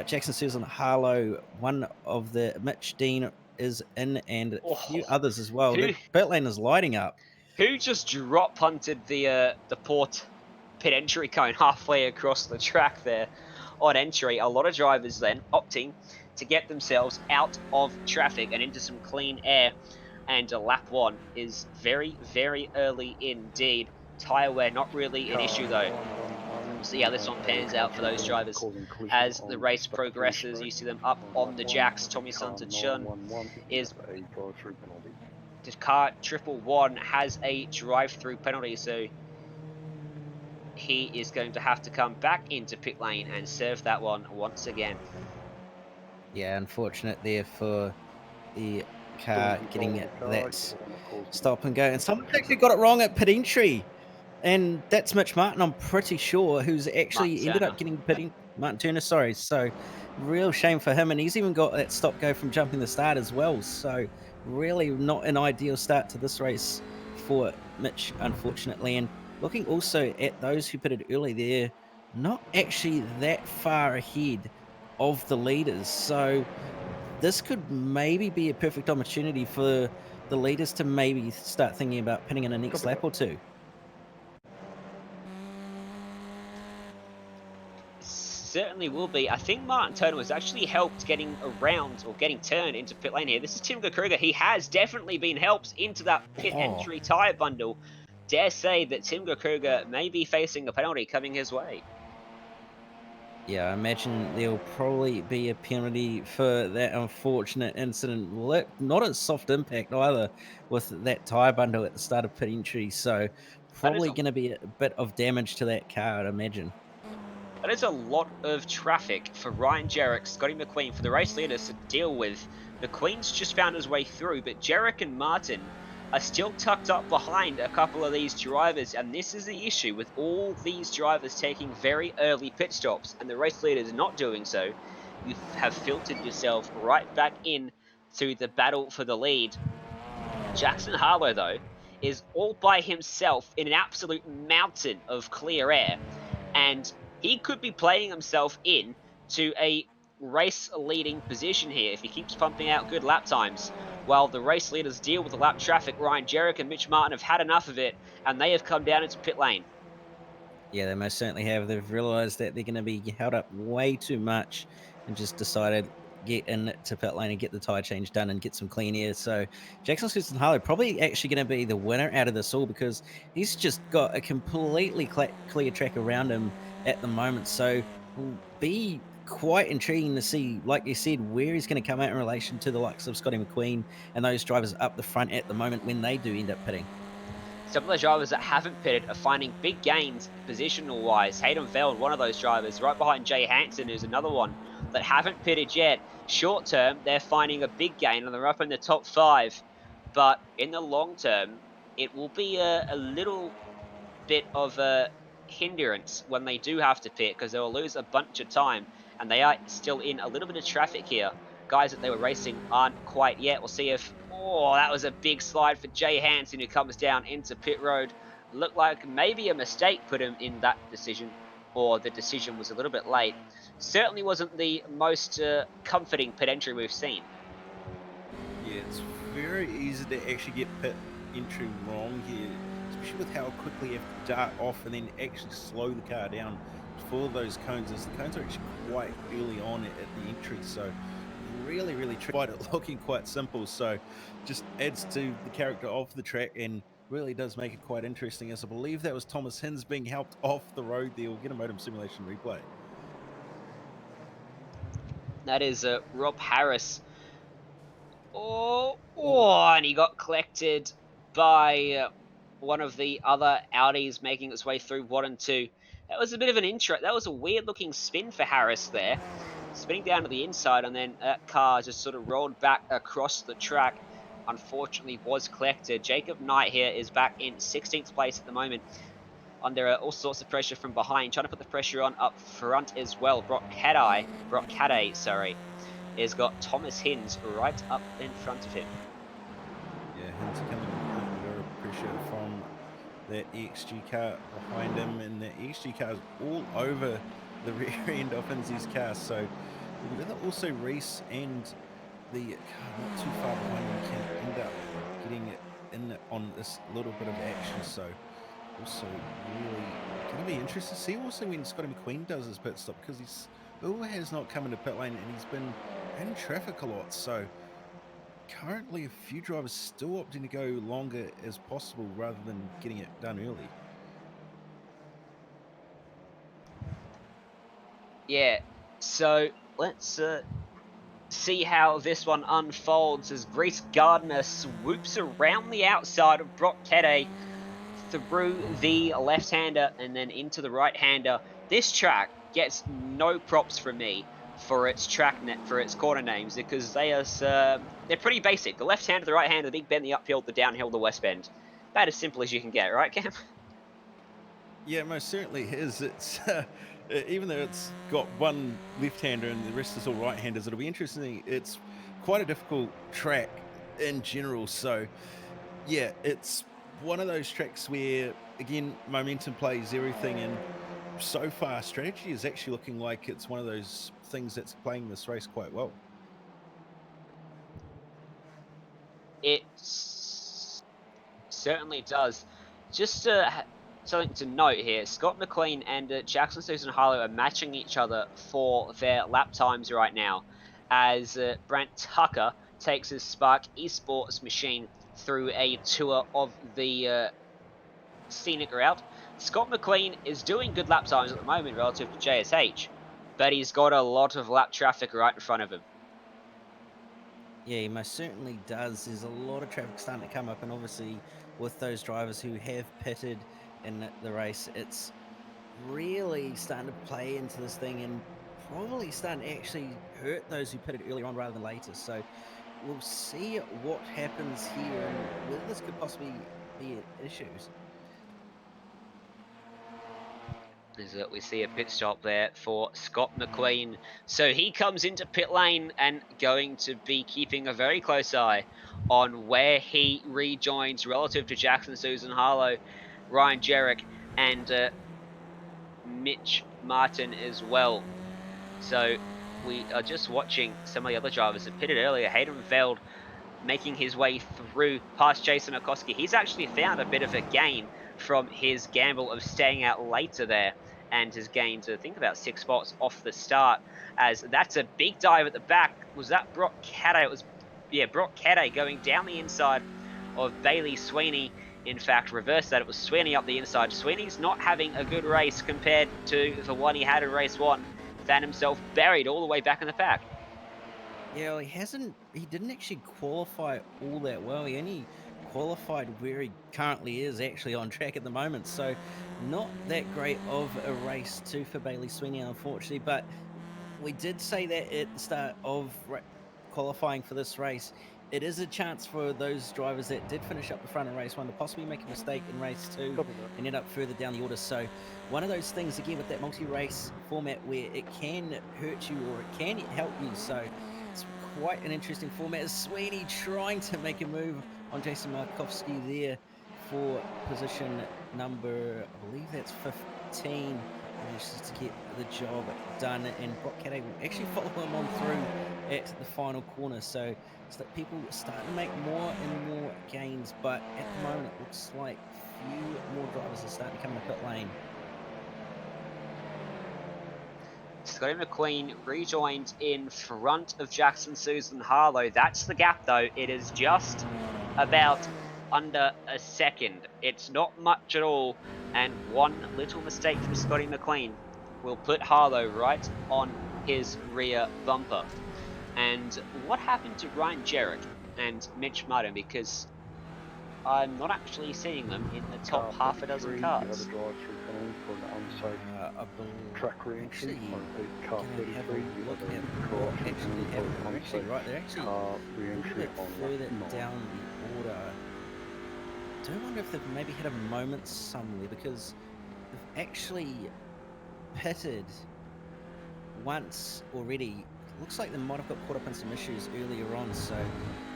Jackson Susan Harlow, one of the Mitch Dean is in, and a few others as well. The pit lane is lighting up. Who just drop punted the port pit entry cone halfway across the track there on entry? A lot of drivers then opting to get themselves out of traffic and into some clean air. And lap 1 is very, very early indeed. Tyre wear not really an issue though. We'll see how this one pans out for those drivers as the race progresses. You see them up on the jacks. Tommy Sunta-Chun is... The car 111 has a drive-through penalty, so he is going to have to come back into pit lane and serve that one once again. Yeah, unfortunate there for the car getting that stop and go. And someone actually got it wrong at pit entry. And that's Mitch Martin, I'm pretty sure, who's actually ended up getting pitting. Martin Turner, sorry. So, real shame for him. And he's even got that stop go from jumping the start as well. So, really not an ideal start to this race for Mitch, unfortunately. And looking also at those who pitted early, they're not actually that far ahead of the leaders. So, this could maybe be a perfect opportunity for the leaders to maybe start thinking about pitting in a next lap or two. Certainly will be. I think Martin Turner was actually helped getting around or getting turned into pit lane here. This is Tim Kruger. He has definitely been helped into that pit entry tyre bundle. Dare say that Tim Kruger may be facing a penalty coming his way. Yeah, I imagine there'll probably be a penalty for that unfortunate incident. Not a soft impact either with that tyre bundle at the start of pit entry. So probably going to be a bit of damage to that car, I'd imagine. That is a lot of traffic for Ryan Jarek, Scotty McQueen, for the race leaders to deal with. McQueen's just found his way through, but Jarek and Martin are still tucked up behind a couple of these drivers, and this is the issue with all these drivers taking very early pit stops and the race leaders not doing so. You have filtered yourself right back in to the battle for the lead. Jackson Harlow, though, is all by himself in an absolute mountain of clear air, and he could be playing himself in to a race-leading position here if he keeps pumping out good lap times. While the race leaders deal with the lap traffic, Ryan Jarek and Mitch Martin have had enough of it, and they have come down into pit lane. Yeah, they most certainly have. They've realised that they're going to be held up way too much and just decided get into pit lane and get the tyre change done and get some clean air. So Jackson Susan Harlow probably actually going to be the winner out of this all because he's just got a completely clear track around him at the moment. So will be quite intriguing to see, like you said, where he's going to come out in relation to the likes of Scotty McQueen and those drivers up the front at the moment when they do end up pitting. Some of the drivers that haven't pitted are finding big gains positional-wise. Hayden Veld, one of those drivers, right behind Jay Hansen, who's another one that haven't pitted yet. Short term, they're finding a big gain and they're up in the top 5. But in the long term, it will be a little bit of a hindrance when they do have to pit because they'll lose a bunch of time and they are still in a little bit of traffic here. Guys that they were racing aren't quite yet. We'll see if... Oh, that was a big slide for Jay Hansen who comes down into pit road. Looked like maybe a mistake put him in that decision, or the decision was a little bit late. Certainly wasn't the most comforting pit entry we've seen. Yeah, it's very easy to actually get pit entry wrong here, especially with how quickly you have to dart off and then actually slow the car down for those cones, as the cones are actually quite early on at the entry. So really tried it looking quite simple, so just adds to the character of the track and really does make it quite interesting, as I believe that was Thomas Hins being helped off the road there. We'll get a modem simulation replay. That is Rob Harris. Oh, Oh, and he got collected by one of the other Audis making its way through 1 and 2. That was a bit of an intro. That was a weird looking spin for Harris there. Spinning down to the inside, and then that car just sort of rolled back across the track. Unfortunately, was collected. Jacob Knight here is back in 16th place at the moment, under all sorts of pressure from behind, trying to put the pressure on up front as well. Brock Cadday, sorry, has got Thomas Hins right up in front of him. yeah, Hins coming under pressure from that EXG car behind him, and the EXG car is all over the rear end of Hinsy's car. So with also Reese and the car not too far behind him can end up getting it in on this little bit of action. So also really going to be interesting to see also when Scotty McQueen does his pit stop, because he's has not come into pit lane and he's been in traffic a lot. So currently a few drivers still opting to go longer as possible rather than getting it done early. Yeah, so let's see how this one unfolds as Reese Gardner swoops around the outside of Brock Cadday through the left-hander and then into the right-hander. This track gets no props from me for its for its corner names, because they are they're pretty basic. The left-hander, the right-hander, the big bend, the uphill, the downhill, the west bend. About as simple as you can get, right, Cam? Yeah, most certainly is. It's even though it's got one left-hander and the rest is all right-handers, it'll be interesting. It's quite a difficult track in general. So yeah, it's one of those tracks where, again, momentum plays everything, and so far strategy is actually looking like it's one of those things that's playing this race quite well. It certainly does. Just something to note here, Scott McLean and Jackson Susan Harlow are matching each other for their lap times right now, as Brent Tucker takes his Spark Esports machine through a tour of the scenic route. Scott McLean is doing good lap times at the moment relative to JSH, but he's got a lot of lap traffic right in front of him. Yeah, he most certainly does. There's a lot of traffic starting to come up, and obviously with those drivers who have pitted in the race, it's really starting to play into this thing and probably starting to actually hurt those who pitted earlier on rather than later. So we'll see what happens here and whether this could possibly be issues. We see a pit stop there for Scott McLean. So he comes into pit lane and going to be keeping a very close eye on where he rejoins relative to Jackson Susan Harlow, Ryan Jarek, and Mitch Martin as well. So we are just watching some of the other drivers that pitted earlier. Hayden Veld making his way through past Jason Okoski. He's actually found a bit of a gain from his gamble of staying out later there, and has gained, I think, about 6 spots off the start, as that's a big dive at the back. Was that Brock Cadday? It was, yeah, Brock Cadday going down the inside of Bailey Sweeney. In fact, reverse that. It was Sweeney up the inside. Sweeney's not having a good race compared to the one he had in race 1. Found himself buried all the way back in the pack. Yeah, well, he didn't actually qualify all that well. He only qualified where he currently is actually on track at the moment. So not that great of a race too for Bailey Sweeney, unfortunately. But we did say that at the start of qualifying for this race, it is a chance for those drivers that did finish up the front in race 1 to possibly make a mistake in race 2 and end up further down the order. So one of those things, again, with that multi-race format where it can hurt you or it can help you. So it's quite an interesting format. Is Sweeney trying to make a move on Jason Markowski there for position number, I believe that's 15, manages to get the job done, and Brock Cadday will actually follow him on through at the final corner. So it's like people starting to make more and more gains, but at the moment it looks like few more drivers are starting to come in the pit lane. Scotty McQueen rejoined in front of Jackson Susan Harlow. That's the gap, though. It is just about under a second. It's not much at all, and one little mistake from Scotty McQueen will put Harlow right on his rear bumper. And what happened to Ryan Jarrett and Mitch Martin? Because I'm not actually seeing them in the top half a dozen 33, cars. You have a drive-through coming for an unsafe I believe track re-entry. actually I repeat, car gonna have 33, a you look have a at drive-through what actually coming for happened. an They're actually unsafe right. They're actually car a little re-entry bit on further lap 9. down the order. I do wonder if they've maybe had a moment somewhere, because they've actually pitted once already. Looks like they might have got caught up in some issues earlier on, so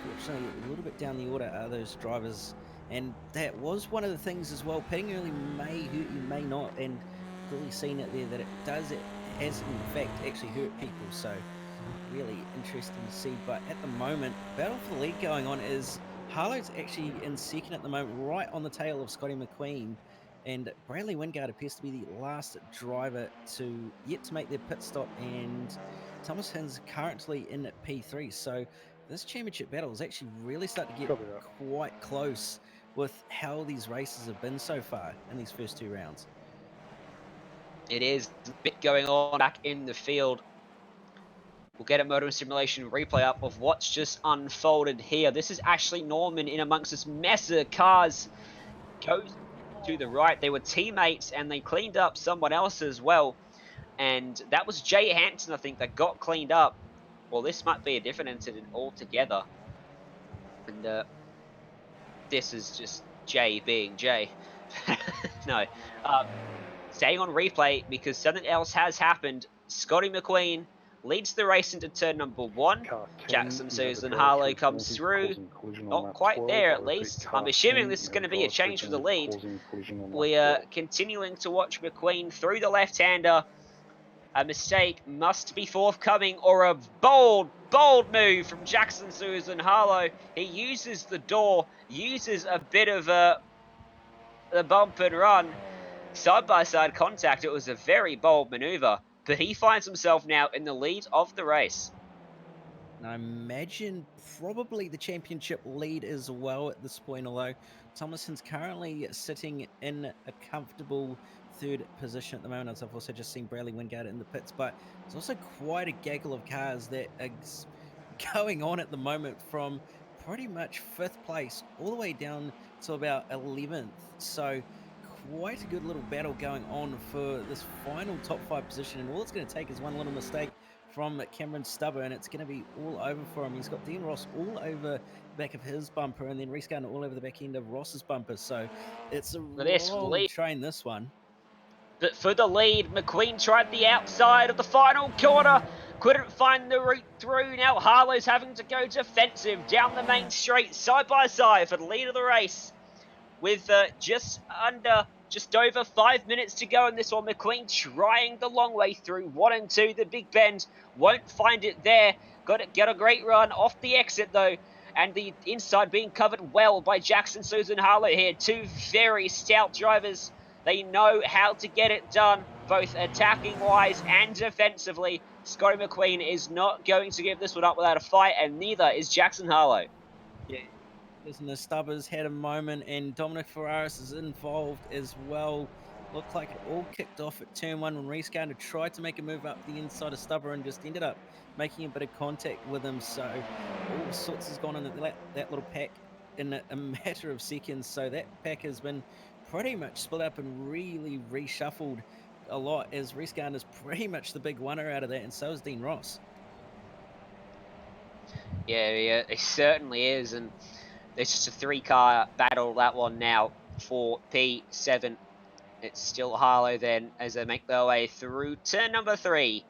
fortunately a little bit down the order are those drivers. And that was one of the things as well. Pitting early may hurt you, may not, and clearly seen it there that it does. It has in fact actually hurt people, so really interesting to see. But at the moment, battle for the lead going on is Harlow's actually in second at the moment, right on the tail of Scotty McQueen, and Bradley Wingard appears to be the last driver to yet to make their pit stop, and Thomas Hin's currently in P3. So this championship battle is actually really starting to get Copy that. quite close with how these races have been so far in these first two rounds. It is a bit going on back in the field. We'll get a motor simulation replay up of what's just unfolded here. This is Ashley Norman in amongst this mess of cars. Goes to the right. They were teammates and they cleaned up someone else as well. And that was Jay Hansen, I think, that got cleaned up. Well, this might be a different incident altogether. And this is just Jay being Jay. No. Staying on replay because something else has happened. Scotty McQueen leads the race into turn number 1. Car 10, Jackson you have a Susan drive-through Harlow comes penalty through. causing collision on Not lap quite 12. there I at repeat, least. car I'm assuming 10, this is you going to have a be a drive-through change for the penalty lead. causing collision on lap We are 12. continuing to watch McQueen through the left-hander. A mistake must be forthcoming, or a bold move from Jackson Susan Harlow. He uses the door, uses a bit of a bump and run. Side-by-side contact. It was a very bold maneuver, but he finds himself now in the lead of the race. And I imagine probably the championship lead as well at this point, although Thomason's currently sitting in a comfortable third position at the moment, as I've also just seen Bradley Wingard in the pits. But there's also quite a gaggle of cars that are going on at the moment, from pretty much 5th place all the way down to about 11th. So quite a good little battle going on for this final top 5 position, and all it's going to take is one little mistake from Cameron Stubber, and it's going to be all over for him. He's got Dean Ross all over the back of his bumper, and then Reese Gardner all over the back end of Ross's bumper. So it's a This long lead, train, this one. but for the lead, McQueen tried the outside of the final corner, couldn't find the route through. Now Harlow's having to go defensive down the main straight, side by side for the lead of the race, with just over 5 minutes to go in this one. McQueen trying the long way through 1 and 2, the big bend, won't find it there. Got a great run off the exit though, and the inside being covered well by Jackson Susan Harlow here. Two very stout drivers. They know how to get it done, both attacking wise and defensively. Scotty McQueen is not going to give this one up without a fight, and neither is Jackson Harlow. Yeah. Listen, the Stubbers had a moment, and Dominic Ferraris is involved as well. Looked like it all kicked off at turn 1 when Reese Gardner tried to make a move up the inside of Stubber and just ended up making a bit of contact with him. So all sorts has gone in that little pack in a matter of seconds. So that pack has been pretty much split up and really reshuffled a lot, as Reese Gardner's pretty much the big winner out of that, and so is Dean Ross. Yeah, it certainly is, and it's just a 3-car battle, that one now for P7. It's still Harlow then as they make their way through turn number 3.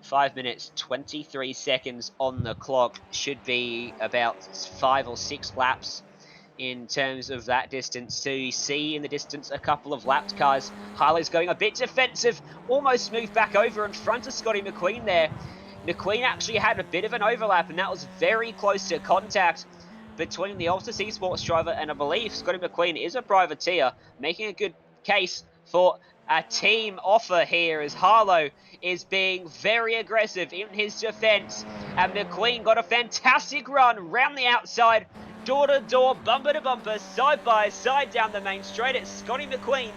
5 minutes, 23 seconds on the clock. Should be about 5 or 6 laps in terms of that distance. So you see in the distance a couple of lapped cars. Harlow's going a bit defensive, almost moved back over in front of Scotty McQueen there. McQueen actually had a bit of an overlap, and that was very close to contact between the Altus Esports driver and I believe Scotty McQueen is a privateer, making a good case for a team offer here, as Harlow is being very aggressive in his defense, and McQueen got a fantastic run round the outside, door to door, bumper to bumper, side by side down the main straight. It's Scotty McQueen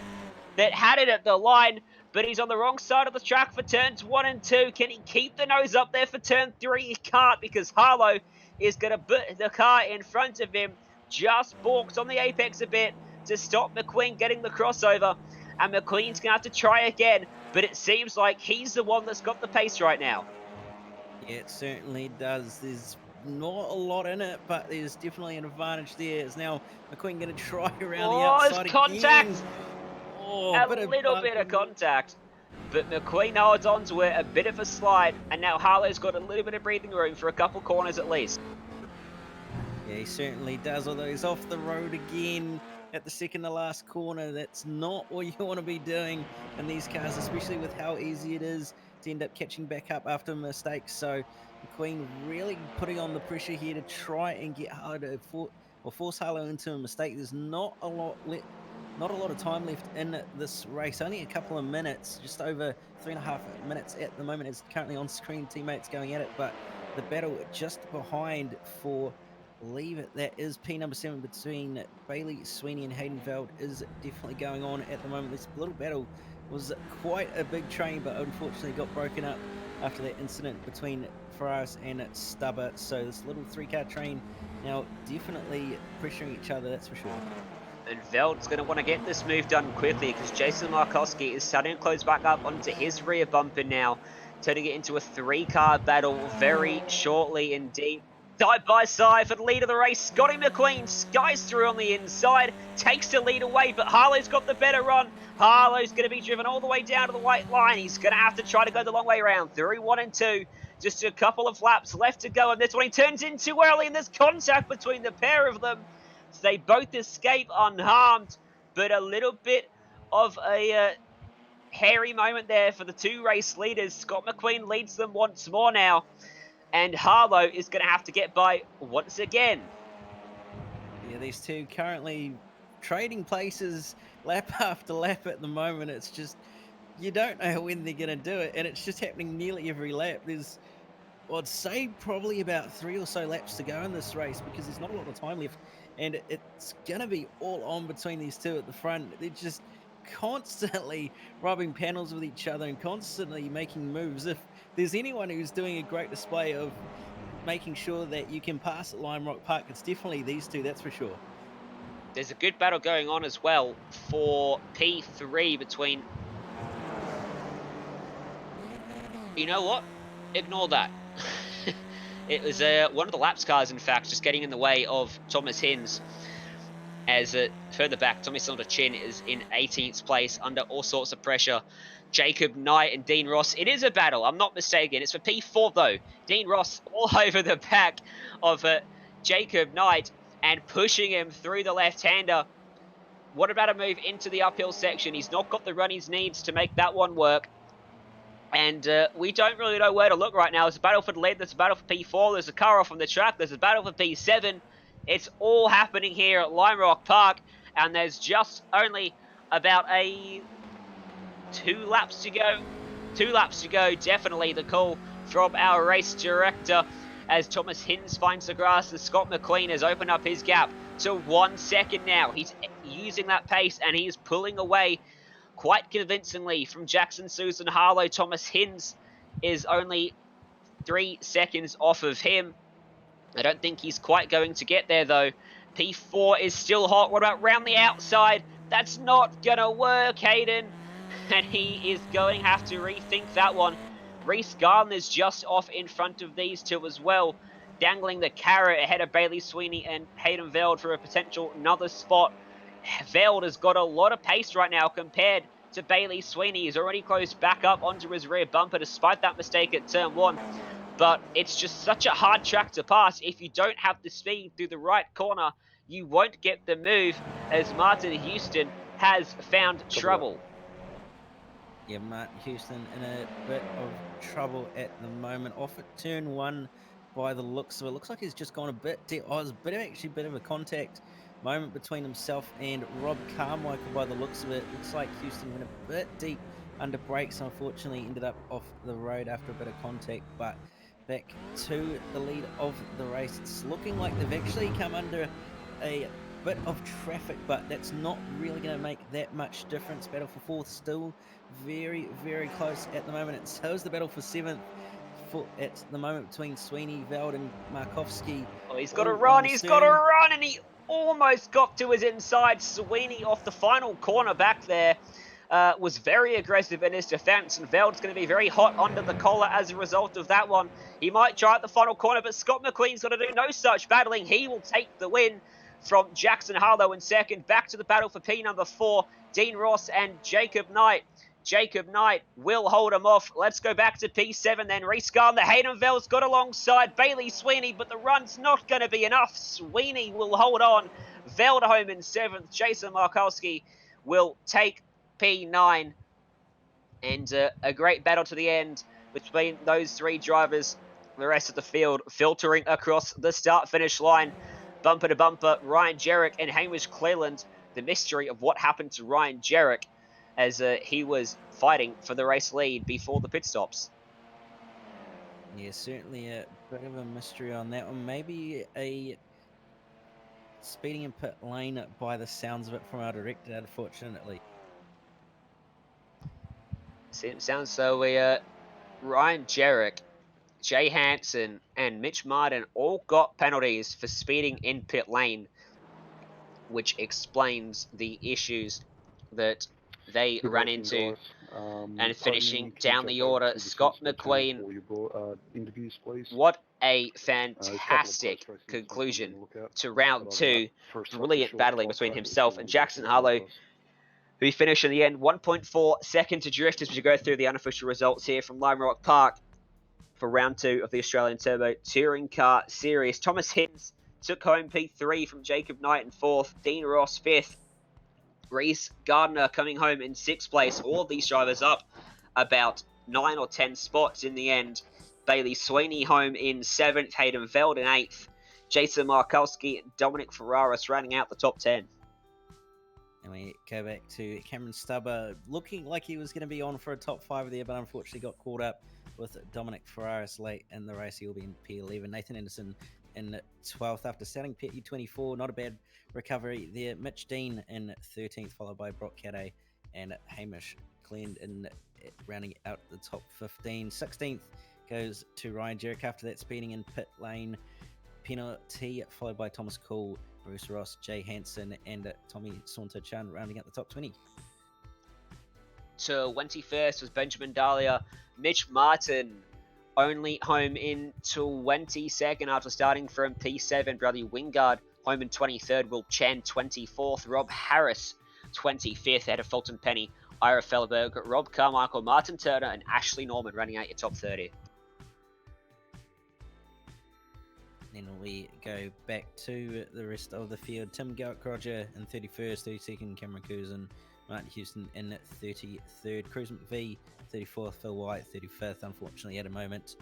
that had it at the line, but he's on the wrong side of the track for turns 1 and 2. Can he keep the nose up there for turn 3? He can't, because Harlow is going to put the car in front of him, just balks on the apex a bit to stop McQueen getting the crossover, and McQueen's going to have to try again, but it seems like he's the one that's got the pace right now. Yeah, it certainly does. There's not a lot in it, but there's definitely an advantage there. Is now McQueen going to try around the outside it's contact! again? Oh, A bit of little bit of bumping. contact, but McQueen holds onto it, a bit of a slide, and now Harlow's got a little bit of breathing room for a couple corners at least. Yeah, he certainly does, although he's off the road again at the second to last corner. That's not what you want to be doing in these cars, especially with how easy it is to end up catching back up after mistakes. So McQueen really putting on the pressure here to try and get Harlow to force Harlow into a mistake. There's not a lot of time left in this race. Only a couple of minutes, just over 3.5 minutes at the moment. It's currently on screen, teammates going at it, but the battle just behind for, believe it, that is P number 7 between Bailey Sweeney and Hayden Veld is definitely going on at the moment. This little battle was quite a big train, but unfortunately got broken up after that incident between Ferraris and Stubber. So this little 3-car train now definitely pressuring each other, that's for sure. And Veld's going to want to get this move done quickly, because Jason Markowski is starting to close back up onto his rear bumper now, turning it into a 3-car battle very shortly indeed. Side by side for the lead of the race, Scotty McQueen skies through on the inside, takes the lead away, but Harlow's got the better run. Harlow's going to be driven all the way down to the white line. He's going to have to try to go the long way around. Through 1 and 2, just a couple of laps left to go, and this one he turns in too early, and there's contact between the pair of them. So they both escape unharmed, but a little bit of a hairy moment there for the two race leaders. Scott McQueen leads them once more now, and Harlow is going to have to get by once again. Yeah, these two currently trading places lap after lap at the moment. It's just, you don't know when they're going to do it, and it's just happening nearly every lap. There's, I'd say, probably about 3 or so laps to go in this race, because there's not a lot of time left, and it's going to be all on between these two at the front. They're just constantly rubbing panels with each other and constantly making moves. If there's anyone who's doing a great display of making sure that you can pass at Lime Rock Park, it's definitely these two, that's for sure. There's a good battle going on as well for P3 between... You know what? Ignore that. It was one of the laps cars, in fact, just getting in the way of Thomas Hinz. As further back, Tommy Saunders Chin is in 18th place under all sorts of pressure. Jacob Knight and Dean Ross. It is a battle, I'm not mistaken. It's for P4 though. Dean Ross all over the back of Jacob Knight and pushing him through the left-hander. What about a move into the uphill section? He's not got the run he needs to make that one work. And we don't really know where to look right now. There's a battle for the lead, there's a battle for P4, there's a car off on the track, there's a battle for P7. It's all happening here at Lime Rock Park, and there's just only about 2 laps to go. 2 laps to go, definitely the call from our race director, as Thomas Hinz finds the grass, as Scott McQueen has opened up his gap to 1 second now. He's using that pace, and he's pulling away quite convincingly from Jackson Susan Harlow. Thomas Hinz is only 3 seconds off of him. I don't think he's quite going to get there though. P4 is still hot. What about round the outside? That's not gonna work, Hayden. And he is going to have to rethink that one. Reese Gardner's just off in front of these two as well, dangling the carrot ahead of Bailey Sweeney and Hayden Veld for a potential another spot. Veld has got a lot of pace right now compared to Bailey Sweeney. He's already closed back up onto his rear bumper despite that mistake at turn 1. But it's just such a hard track to pass. If you don't have the speed through the right corner, you won't get the move, as Martin Houston has found trouble. Yeah, Martin Houston in a bit of trouble at the moment. Off at turn 1 by the looks of it. Looks like he's just gone a bit deep. Oh, there's a bit of a contact moment between himself and Rob Carmichael by the looks of it. Looks like Houston went a bit deep under brakes, unfortunately ended up off the road after a bit of contact, but back to the lead of the race. It's looking like they've actually come under a bit of traffic, but that's not really going to make that much difference. Battle for fourth still very, very close at the moment. And so is the battle for seventh at the moment between Sweeney, Veld, and Markovsky. Oh, he's got to All run. one He's got to stern. run, and he almost got to his inside. Sweeney off the final corner back there was very aggressive in his defense, and Veld's going to be very hot under the collar as a result of that one. He might try at the final corner, but Scott McQueen's got to do no such battling. He will take the win from Jackson Harlow in second. Back to the battle for P number 4, Dean Ross and Jacob Knight. Jacob Knight will hold him off. Let's go back to P7 then. Reese Gardner, Hayden Vell's got alongside Bailey Sweeney, but the run's not going to be enough. Sweeney will hold on. Veld home in 7th. Jason Markowski will take P9. And a great battle to the end between those 3 drivers. The rest of the field filtering across the start-finish line. Bumper to bumper, Ryan Jarrett and Hamish Cleland. The mystery of what happened to Ryan Jarrett as he was fighting for the race lead before the pit stops. Yeah, certainly a bit of a mystery on that one. Maybe a speeding in pit lane by the sounds of it from our director, unfortunately. Sounds so. Ryan Jarrett, Jay Hansen, and Mitch Martin all got penalties for speeding in pit lane, which explains the issues that they Good ran racing, into. guys. And finishing Podium, can you down jump the over order, to the Scott Simspeed channel McQueen. for your interviews, please? What a There's a couple of fantastic post-racing stuff I'm conclusion gonna look at, to but round other than 2. that, for such a Brilliant short battling top between track, it's himself gonna and be good Jackson for Harlow, guys. who finished in the end 1.4 second to drift as we go through the unofficial results here from Lime Rock Park for round 2 of the Australian Turbo Touring Car Series. Thomas Hinds took home P3 from Jacob Knight in 4th, Dean Ross 5th, Reese Gardner coming home in 6th place. All of these drivers up about 9 or 10 spots in the end. Bailey Sweeney home in 7th, Hayden Veld in 8th, Jason Markowski and Dominic Ferraris rounding out the top 10. And we go back to Cameron Stubber, looking like he was going to be on for a top 5 there, but unfortunately got caught up with Dominic Ferraris late in the race. He'll be in P11. Nathan Anderson in 12th after starting P24. Not a bad recovery there. Mitch Dean in 13th, followed by Brock Cadday and Hamish Clend in rounding out the top 15. 16th goes to Ryan Jarrett after that, speeding in pit lane. Penalty, followed by Thomas Cool, Bruce Ross, Jay Hansen, and Tommy Saunter-Chan rounding out the top 20. 21st was Benjamin Dahlia. Mitch Martin only home in 22nd after starting from P7. Bradley Wingard home in 23rd. Will Chen 24th. Rob Harris 25th ahead of Fulton Penny, Ira Felberg, Rob Carmichael, Martin Turner, and Ashley Norman running out your top 30. Then we go back to the rest of the field. Tim Roger in 31st, 32nd, Cameron Cousin, Martin Houston in 33rd, Cruz McVie 34th, Phil White 35th. Unfortunately, at a moment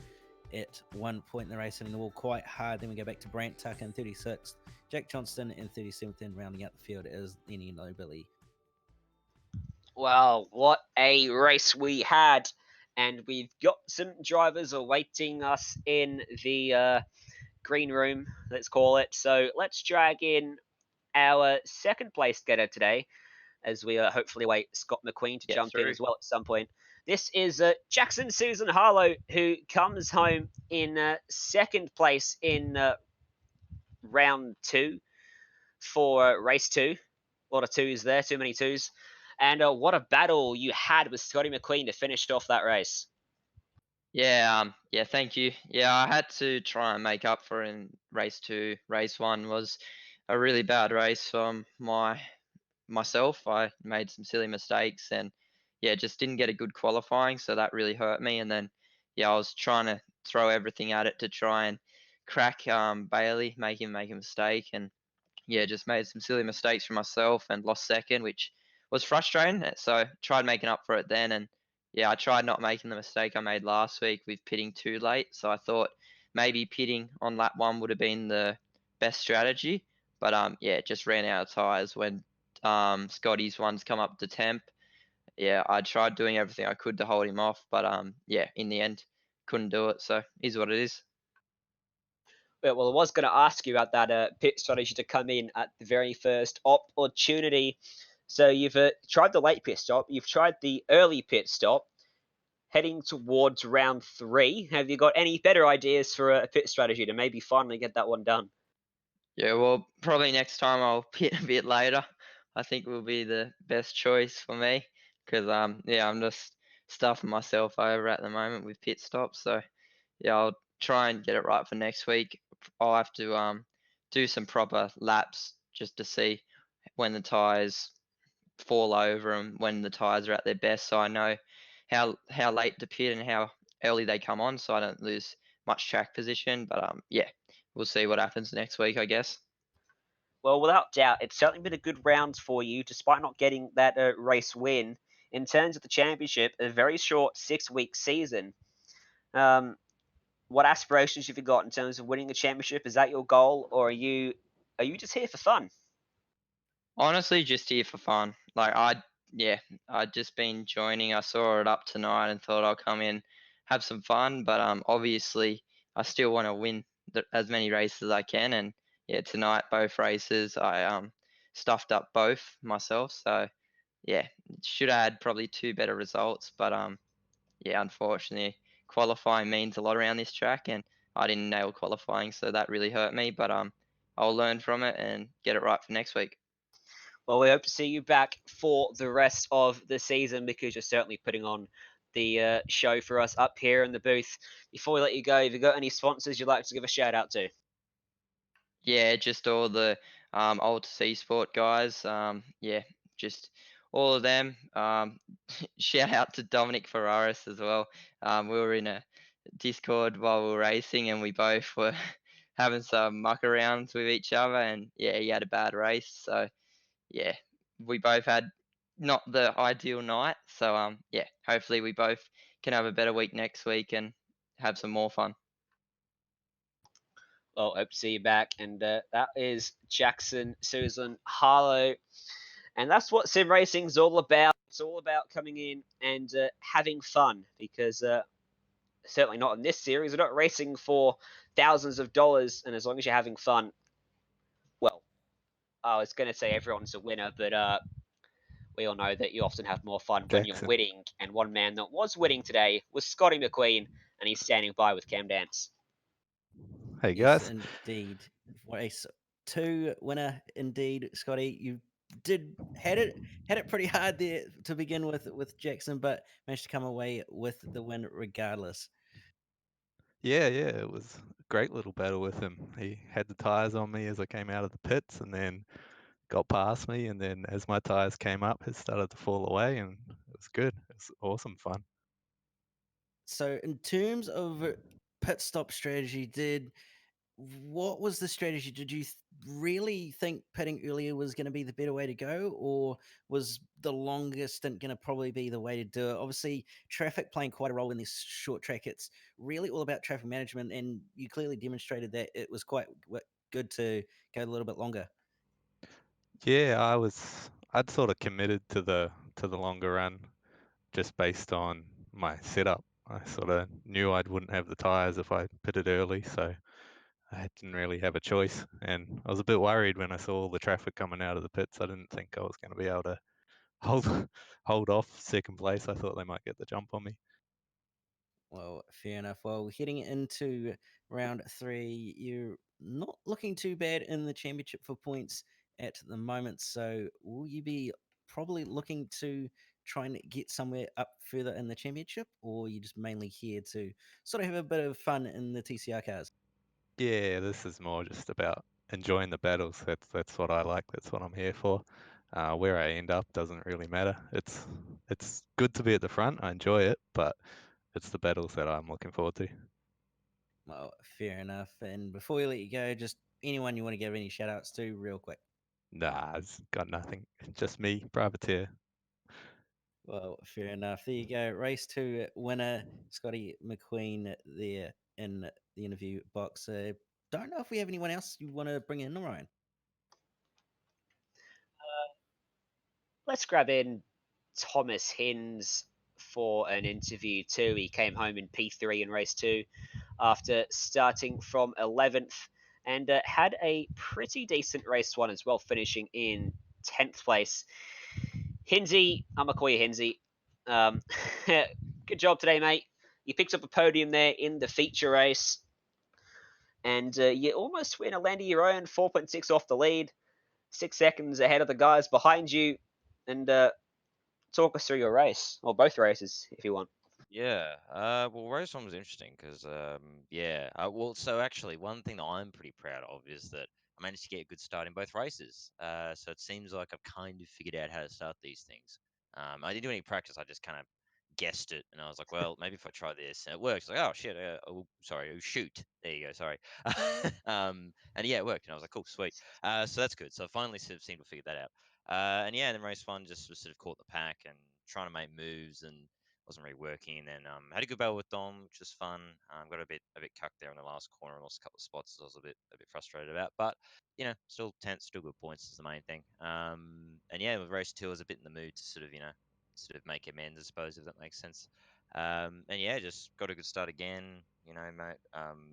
at one point in the race, hitting the wall quite hard. Then we go back to Brant Tucker in 36th, Jack Johnston in 37th, and rounding out the field is Lenny Nobili. Well, what a race we had, and we've got some drivers awaiting us in the green room, let's call it. So let's drag in our second place getter today, as we hopefully await Scott McQueen to jump in as well at some point. This is Jackson Susan Harlow, who comes home in second place in round 2 for race 2. A lot of 2s there, too many 2s. And what a battle you had with Scotty McQueen to finish off that race. Yeah, thank you. Yeah, I had to try and make up for it in race 2. Race 1 was a really bad race for myself. I made some silly mistakes and just didn't get a good qualifying, so that really hurt me. And then I was trying to throw everything at it to try and crack Bailey, make him make a mistake, and just made some silly mistakes for myself and lost second, which was frustrating. So tried making up for it then, and I tried not making the mistake I made last week with pitting too late. So I thought maybe pitting on lap 1 would have been the best strategy, but just ran out of tires when Scotty's ones come up to temp. I tried doing everything I could to hold him off, but in the end couldn't do it. So is what it is. Well, I was going to ask you about that pit strategy to come in at the very first opportunity. So you've tried the late pit stop, you've tried the early pit stop, heading towards round 3. Have you got any better ideas for a pit strategy to maybe finally get that one done? Yeah, well, probably next time I'll pit a bit later. I think will be the best choice for me because yeah, I'm just stuffing myself over at the moment with pit stops. So yeah, I'll try and get it right for next week. I'll have to do some proper laps just to see when the tires fall over and when the tires are at their best, so I know how late to pit and how early they come on, so I don't lose much track position. But yeah, we'll see what happens next week, I guess. Well, without doubt, it's certainly been a good round for you, despite not getting that race win. In terms of the championship, a very short 6-week season. What aspirations have you got in terms of winning the championship? Is that your goal, or are you just here for fun? Honestly, just here for fun. Like yeah, I'd just been joining. I saw it up tonight and thought I'll come in, have some fun. But obviously, I still want to win as many races as I can. And yeah, tonight both races I stuffed up both myself. So yeah, should have had probably 2 better results. But yeah, unfortunately, qualifying means a lot around this track, and I didn't nail qualifying, so that really hurt me. But I'll learn from it and get it right for next week. Well, we hope to see you back for the rest of the season because you're certainly putting on the show for us up here in the booth. Before we let you go, have you got any sponsors you'd like to give a shout out to? Yeah, just all the old Sea Sport guys. Yeah, just all of them. Shout out to Dominic Ferraris as well. We were in a Discord while we were racing, and we both were having some muck arounds with each other. And yeah, he had a bad race, so yeah, we both had not the ideal night. So yeah, hopefully we both can have a better week next week and have some more fun. Well, hope to see you back. And that is Jackson, Susan, Harlow. And that's what sim racing is all about. It's all about coming in and having fun because certainly not in this series. We're not racing for thousands of dollars. And as long as you're having fun, well, I was going to say everyone's a winner, but we all know that you often have more fun when you're Jackson. winning. And one man that was winning today was Scotty McQueen, and he's standing by with Cam Dance. Hey Yes, guys. indeed. Race 2 winner, indeed, Scotty. You had it pretty hard there to begin with Jackson, but managed to come away with the win regardless. Yeah, it was a great little battle with him. He had the tires on me as I came out of the pits and then got past me, and then as my tires came up, it started to fall away, and it was good. It was awesome fun. So, in terms of pit stop strategy, what was the strategy? Did you really think pitting earlier was going to be the better way to go, or was the longer stint going to probably be the way to do it? Obviously, traffic playing quite a role in this short track. It's really all about traffic management, and you clearly demonstrated that it was quite good to go a little bit longer. Yeah, I'd sort of committed to the longer run just based on my setup. I sort of knew I wouldn't have the tires if I pitted early, so I didn't really have a choice. And I was a bit worried when I saw all the traffic coming out of the pits. I didn't think I was going to be able to hold hold off second place. I thought they might get the jump on me. Well, fair enough. Well, heading into round 3, you're not looking too bad in the championship for points at the moment. So, will you be probably looking to try and get somewhere up further in the championship, or are you just mainly here to sort of have a bit of fun in the TCR cars? Yeah, this is more just about enjoying the battles. That's what I like. That's what I'm here for. Where I end up doesn't really matter. It's good to be at the front. I enjoy it, but it's the battles that I'm looking forward to. Well, fair enough. And before we let you go, just anyone you want to give any shout outs to, real quick. Nah, it's got nothing. Just me, privateer. Well, fair enough. There you go. Race 2 winner, Scotty McQueen, there in the interview box. Don't know if we have anyone else you want to bring in, Ryan. Let's grab in Thomas Hins. for an interview too. He came home in P3 in race 2 after starting from 11th and had a pretty decent race 1 as well, finishing in 10th place. Hinsey, I'm going to call you Hinsey. Good job today, mate. You picked up a podium there in the feature race, and you almost win a land of your own, 4.6 off the lead, 6 seconds ahead of the guys behind you. And talk us through your race, or both races, if you want. Yeah. Well, race one was interesting because, yeah. Well, so actually, one thing that I'm pretty proud of is that I managed to get a good start in both races. So it seems like I've kind of figured out how to start these things. I didn't do any practice. I just kind of guessed it, and I was like, well, maybe if I try this and it works, like, oh shit, oh sorry, oh shoot, there you go, sorry. And yeah, it worked, and I was like, cool, sweet. So that's good. So I finally sort of seemed to figure that out. And yeah, and then race one just was sort of caught the pack and trying to make moves and wasn't really working. And then had a good battle with Dom, which was fun. Got a bit cucked there in the last corner and lost a couple of spots. I was a bit frustrated about, but still tenth, still good points is the main thing. And yeah, with race two, I was a bit in the mood to sort of make amends, I suppose, if that makes sense. And yeah, just got a good start again. Mate,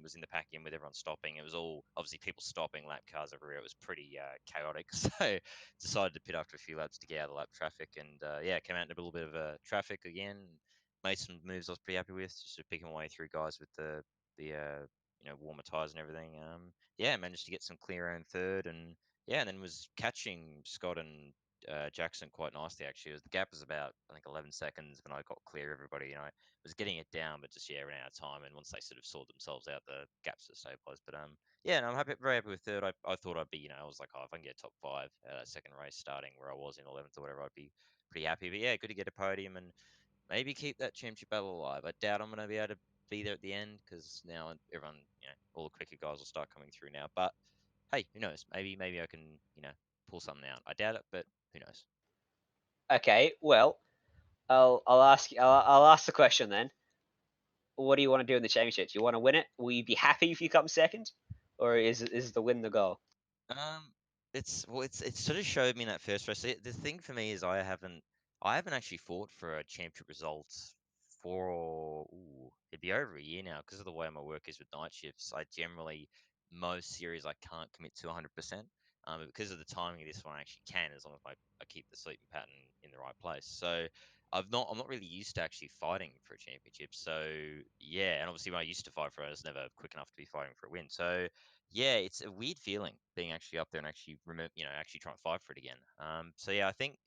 was in the pack in with everyone stopping. It was all obviously people stopping, lap cars everywhere. It was pretty chaotic. So decided to pit after a few laps to get out of the lap traffic. And yeah, came out in a little bit of traffic again. Made some moves I was pretty happy with, just sort of picking my way through guys with the warmer tires and everything. Yeah, managed to get some clear air in third, and yeah, and then was catching Scott and Jackson quite nicely actually. The gap was about I think 11 seconds when I got clear of everybody. Was getting it down, but just ran out of time. And once they sort of sorted themselves out, the gaps were stabilized. But yeah, no, I'm happy, very happy with third. I thought I'd be, I was like, oh, if I can get top five that second race starting where I was in 11th or whatever, I'd be pretty happy. But yeah, good to get a podium and maybe keep that championship battle alive. I doubt I'm going to be able to be there at the end because now everyone, all the quicker guys will start coming through now. But hey, who knows? Maybe I can, pull something out. I doubt it, but who knows? Okay, well, I'll ask the question then. What do you want to do in the championship? Do you want to win it? Will you be happy if you come second, or is the win the goal? Um, it's sort of showed me in that first race. The thing for me is I haven't actually fought for a championship result for it'd be over a year now because of the way my work is with night shifts. I generally most series I can't commit to 100%. But because of the timing of this one, I actually can as long as I keep the sleeping pattern in the right place. So I'm not really used to actually fighting for a championship. So yeah, and obviously when I used to fight for it, I was never quick enough to be fighting for a win. So yeah, it's a weird feeling being actually up there and actually remember, actually trying to fight for it again. So yeah, I think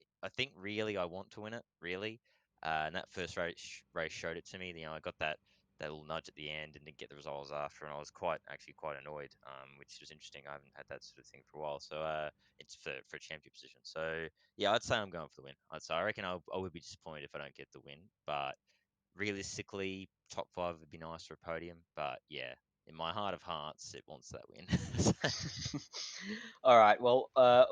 really I want to win it, really. And that first race showed it to me. I got that little nudge at the end and didn't get the results after, and I was quite annoyed. Which was interesting. I haven't had that sort of thing for a while. So it's for a championship position. So yeah, I'd say I'm going for the win. I reckon I would be disappointed if I don't get the win, but realistically, top five would be nice for a podium. But yeah, in my heart of hearts, it wants that win. All right. Well,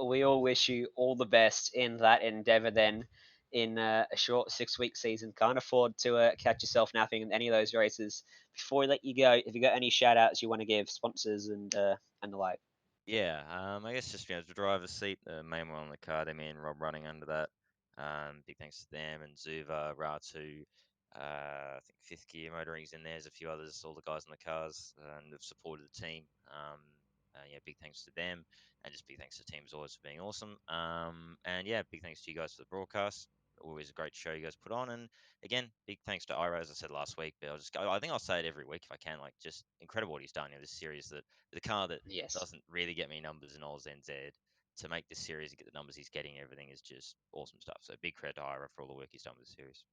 we all wish you all the best in that endeavor. Then, in a short 6 week season, can't afford to catch yourself napping in any of those races. Before we let you go, have you got any shout outs you want to give sponsors and the like? Yeah, I guess just the driver's seat, the main one on the car, me and Rob running under that. Big thanks to them and Zuva, Ratu, I think Fifth Gear Motoring's in there. There's a few others, all the guys in the cars, and have supported the team. Yeah, big thanks to them, and just big thanks to the team as always for being awesome. And yeah, big thanks to you guys for the broadcast. Always a great show you guys put on, and again, big thanks to Ira, as I said last week. But I think I'll say it every week if I can. Like, just incredible what he's done. This series that the car that Yes. doesn't really get me numbers in Oz NZ to make this series and get the numbers he's getting, everything is just awesome stuff. So big credit to Ira for all the work he's done with the series.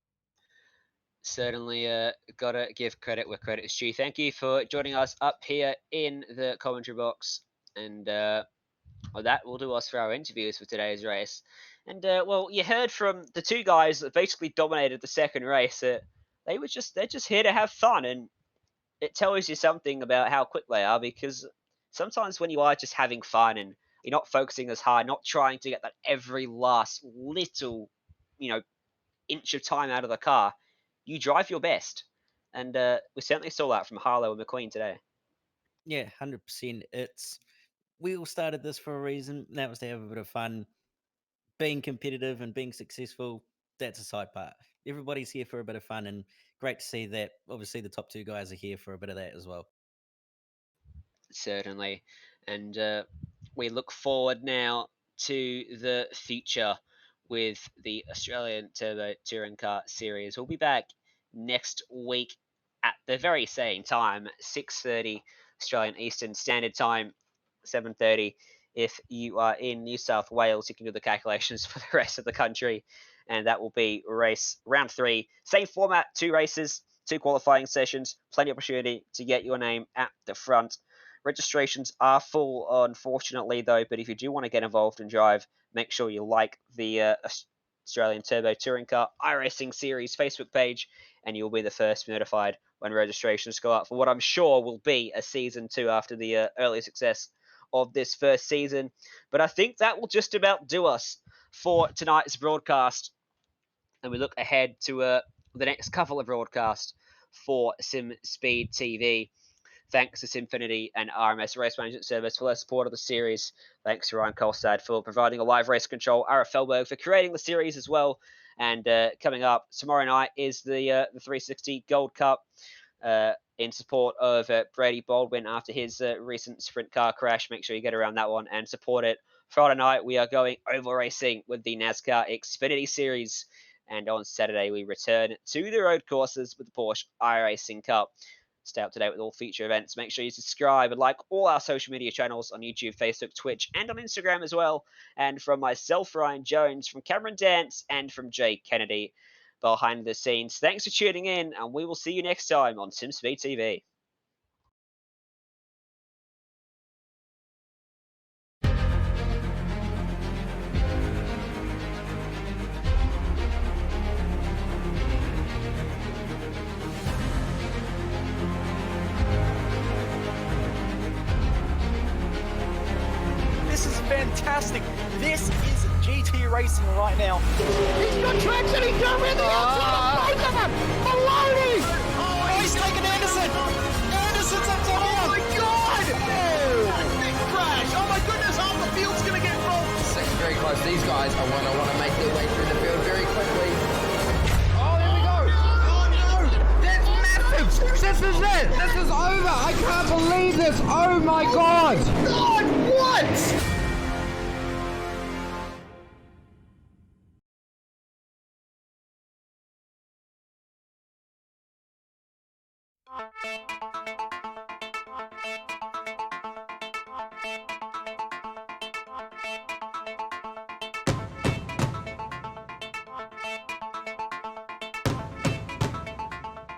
Certainly, gotta give credit where credit is due. Thank you for joining us up here in the commentary box, and well, that will do us for our interviews for today's race. And well, you heard from the two guys that basically dominated the second race. They're just here to have fun, and it tells you something about how quick they are. Because sometimes when you are just having fun and you're not focusing as hard, not trying to get that every last little, you know, inch of time out of the car, you drive your best. And we certainly saw that from Harlow and McQueen today. Yeah, 100%. We all started this for a reason. That was to have a bit of fun. Being competitive and being successful, that's a side part. everybody's here for a bit of fun, and great to see that. Obviously, the top two guys are here for a bit of that as well. Certainly, and we look forward now to the future with the Australian Turbo Touring Car Series. We'll be back next week at the very same time, 6:30 Australian Eastern Standard Time, 7:30 if you are in New South Wales. You can do the calculations for the rest of the country, and that will be race round 3. Same format, 2 races, 2 qualifying sessions, plenty of opportunity to get your name at the front. Registrations are full, unfortunately, though, but if you do want to get involved and drive, make sure you like the Australian Turbo Touring Car iRacing Series Facebook page, and you'll be the first to be notified when registrations go up for what I'm sure will be a Season 2 after the early success of this first season. But I think that will just about do us for tonight's broadcast, and we look ahead to the next couple of broadcasts for Simspeed TV. Thanks to Simfinity and RMS Race Management Service for their support of the series. Thanks to Ryan Kolstad for providing a live race control. Ara Felberg for creating the series as well. And coming up tomorrow night is the 360 Gold Cup in support of Brady Baldwin after his recent sprint car crash. Make sure you get around that one and support it. Friday night, we are going oval racing with the NASCAR Xfinity Series. And on Saturday, we return to the road courses with the Porsche iRacing Cup. Stay up to date with all future events. Make sure you subscribe and like all our social media channels on YouTube, Facebook, Twitch, and on Instagram as well. And from myself, Ryan Jones, from Cameron Dance, and from Jay Kennedy behind the scenes, thanks for tuning in, and we will see you next time on Simspeed TV. This is fantastic. This is GT racing right now. He's got traction, he's going around the outside of both of them! Maloney! Oh, he's taken Anderson. Anderson's up to him. Oh my god! Big crash! Oh my goodness, half the field's gonna get rolled! Second very close. These guys are going to want to make their way through the field very quickly. Oh, here we go. Oh, no. That's massive. This is it. This is over. I can't believe this. Oh, my God. God, what?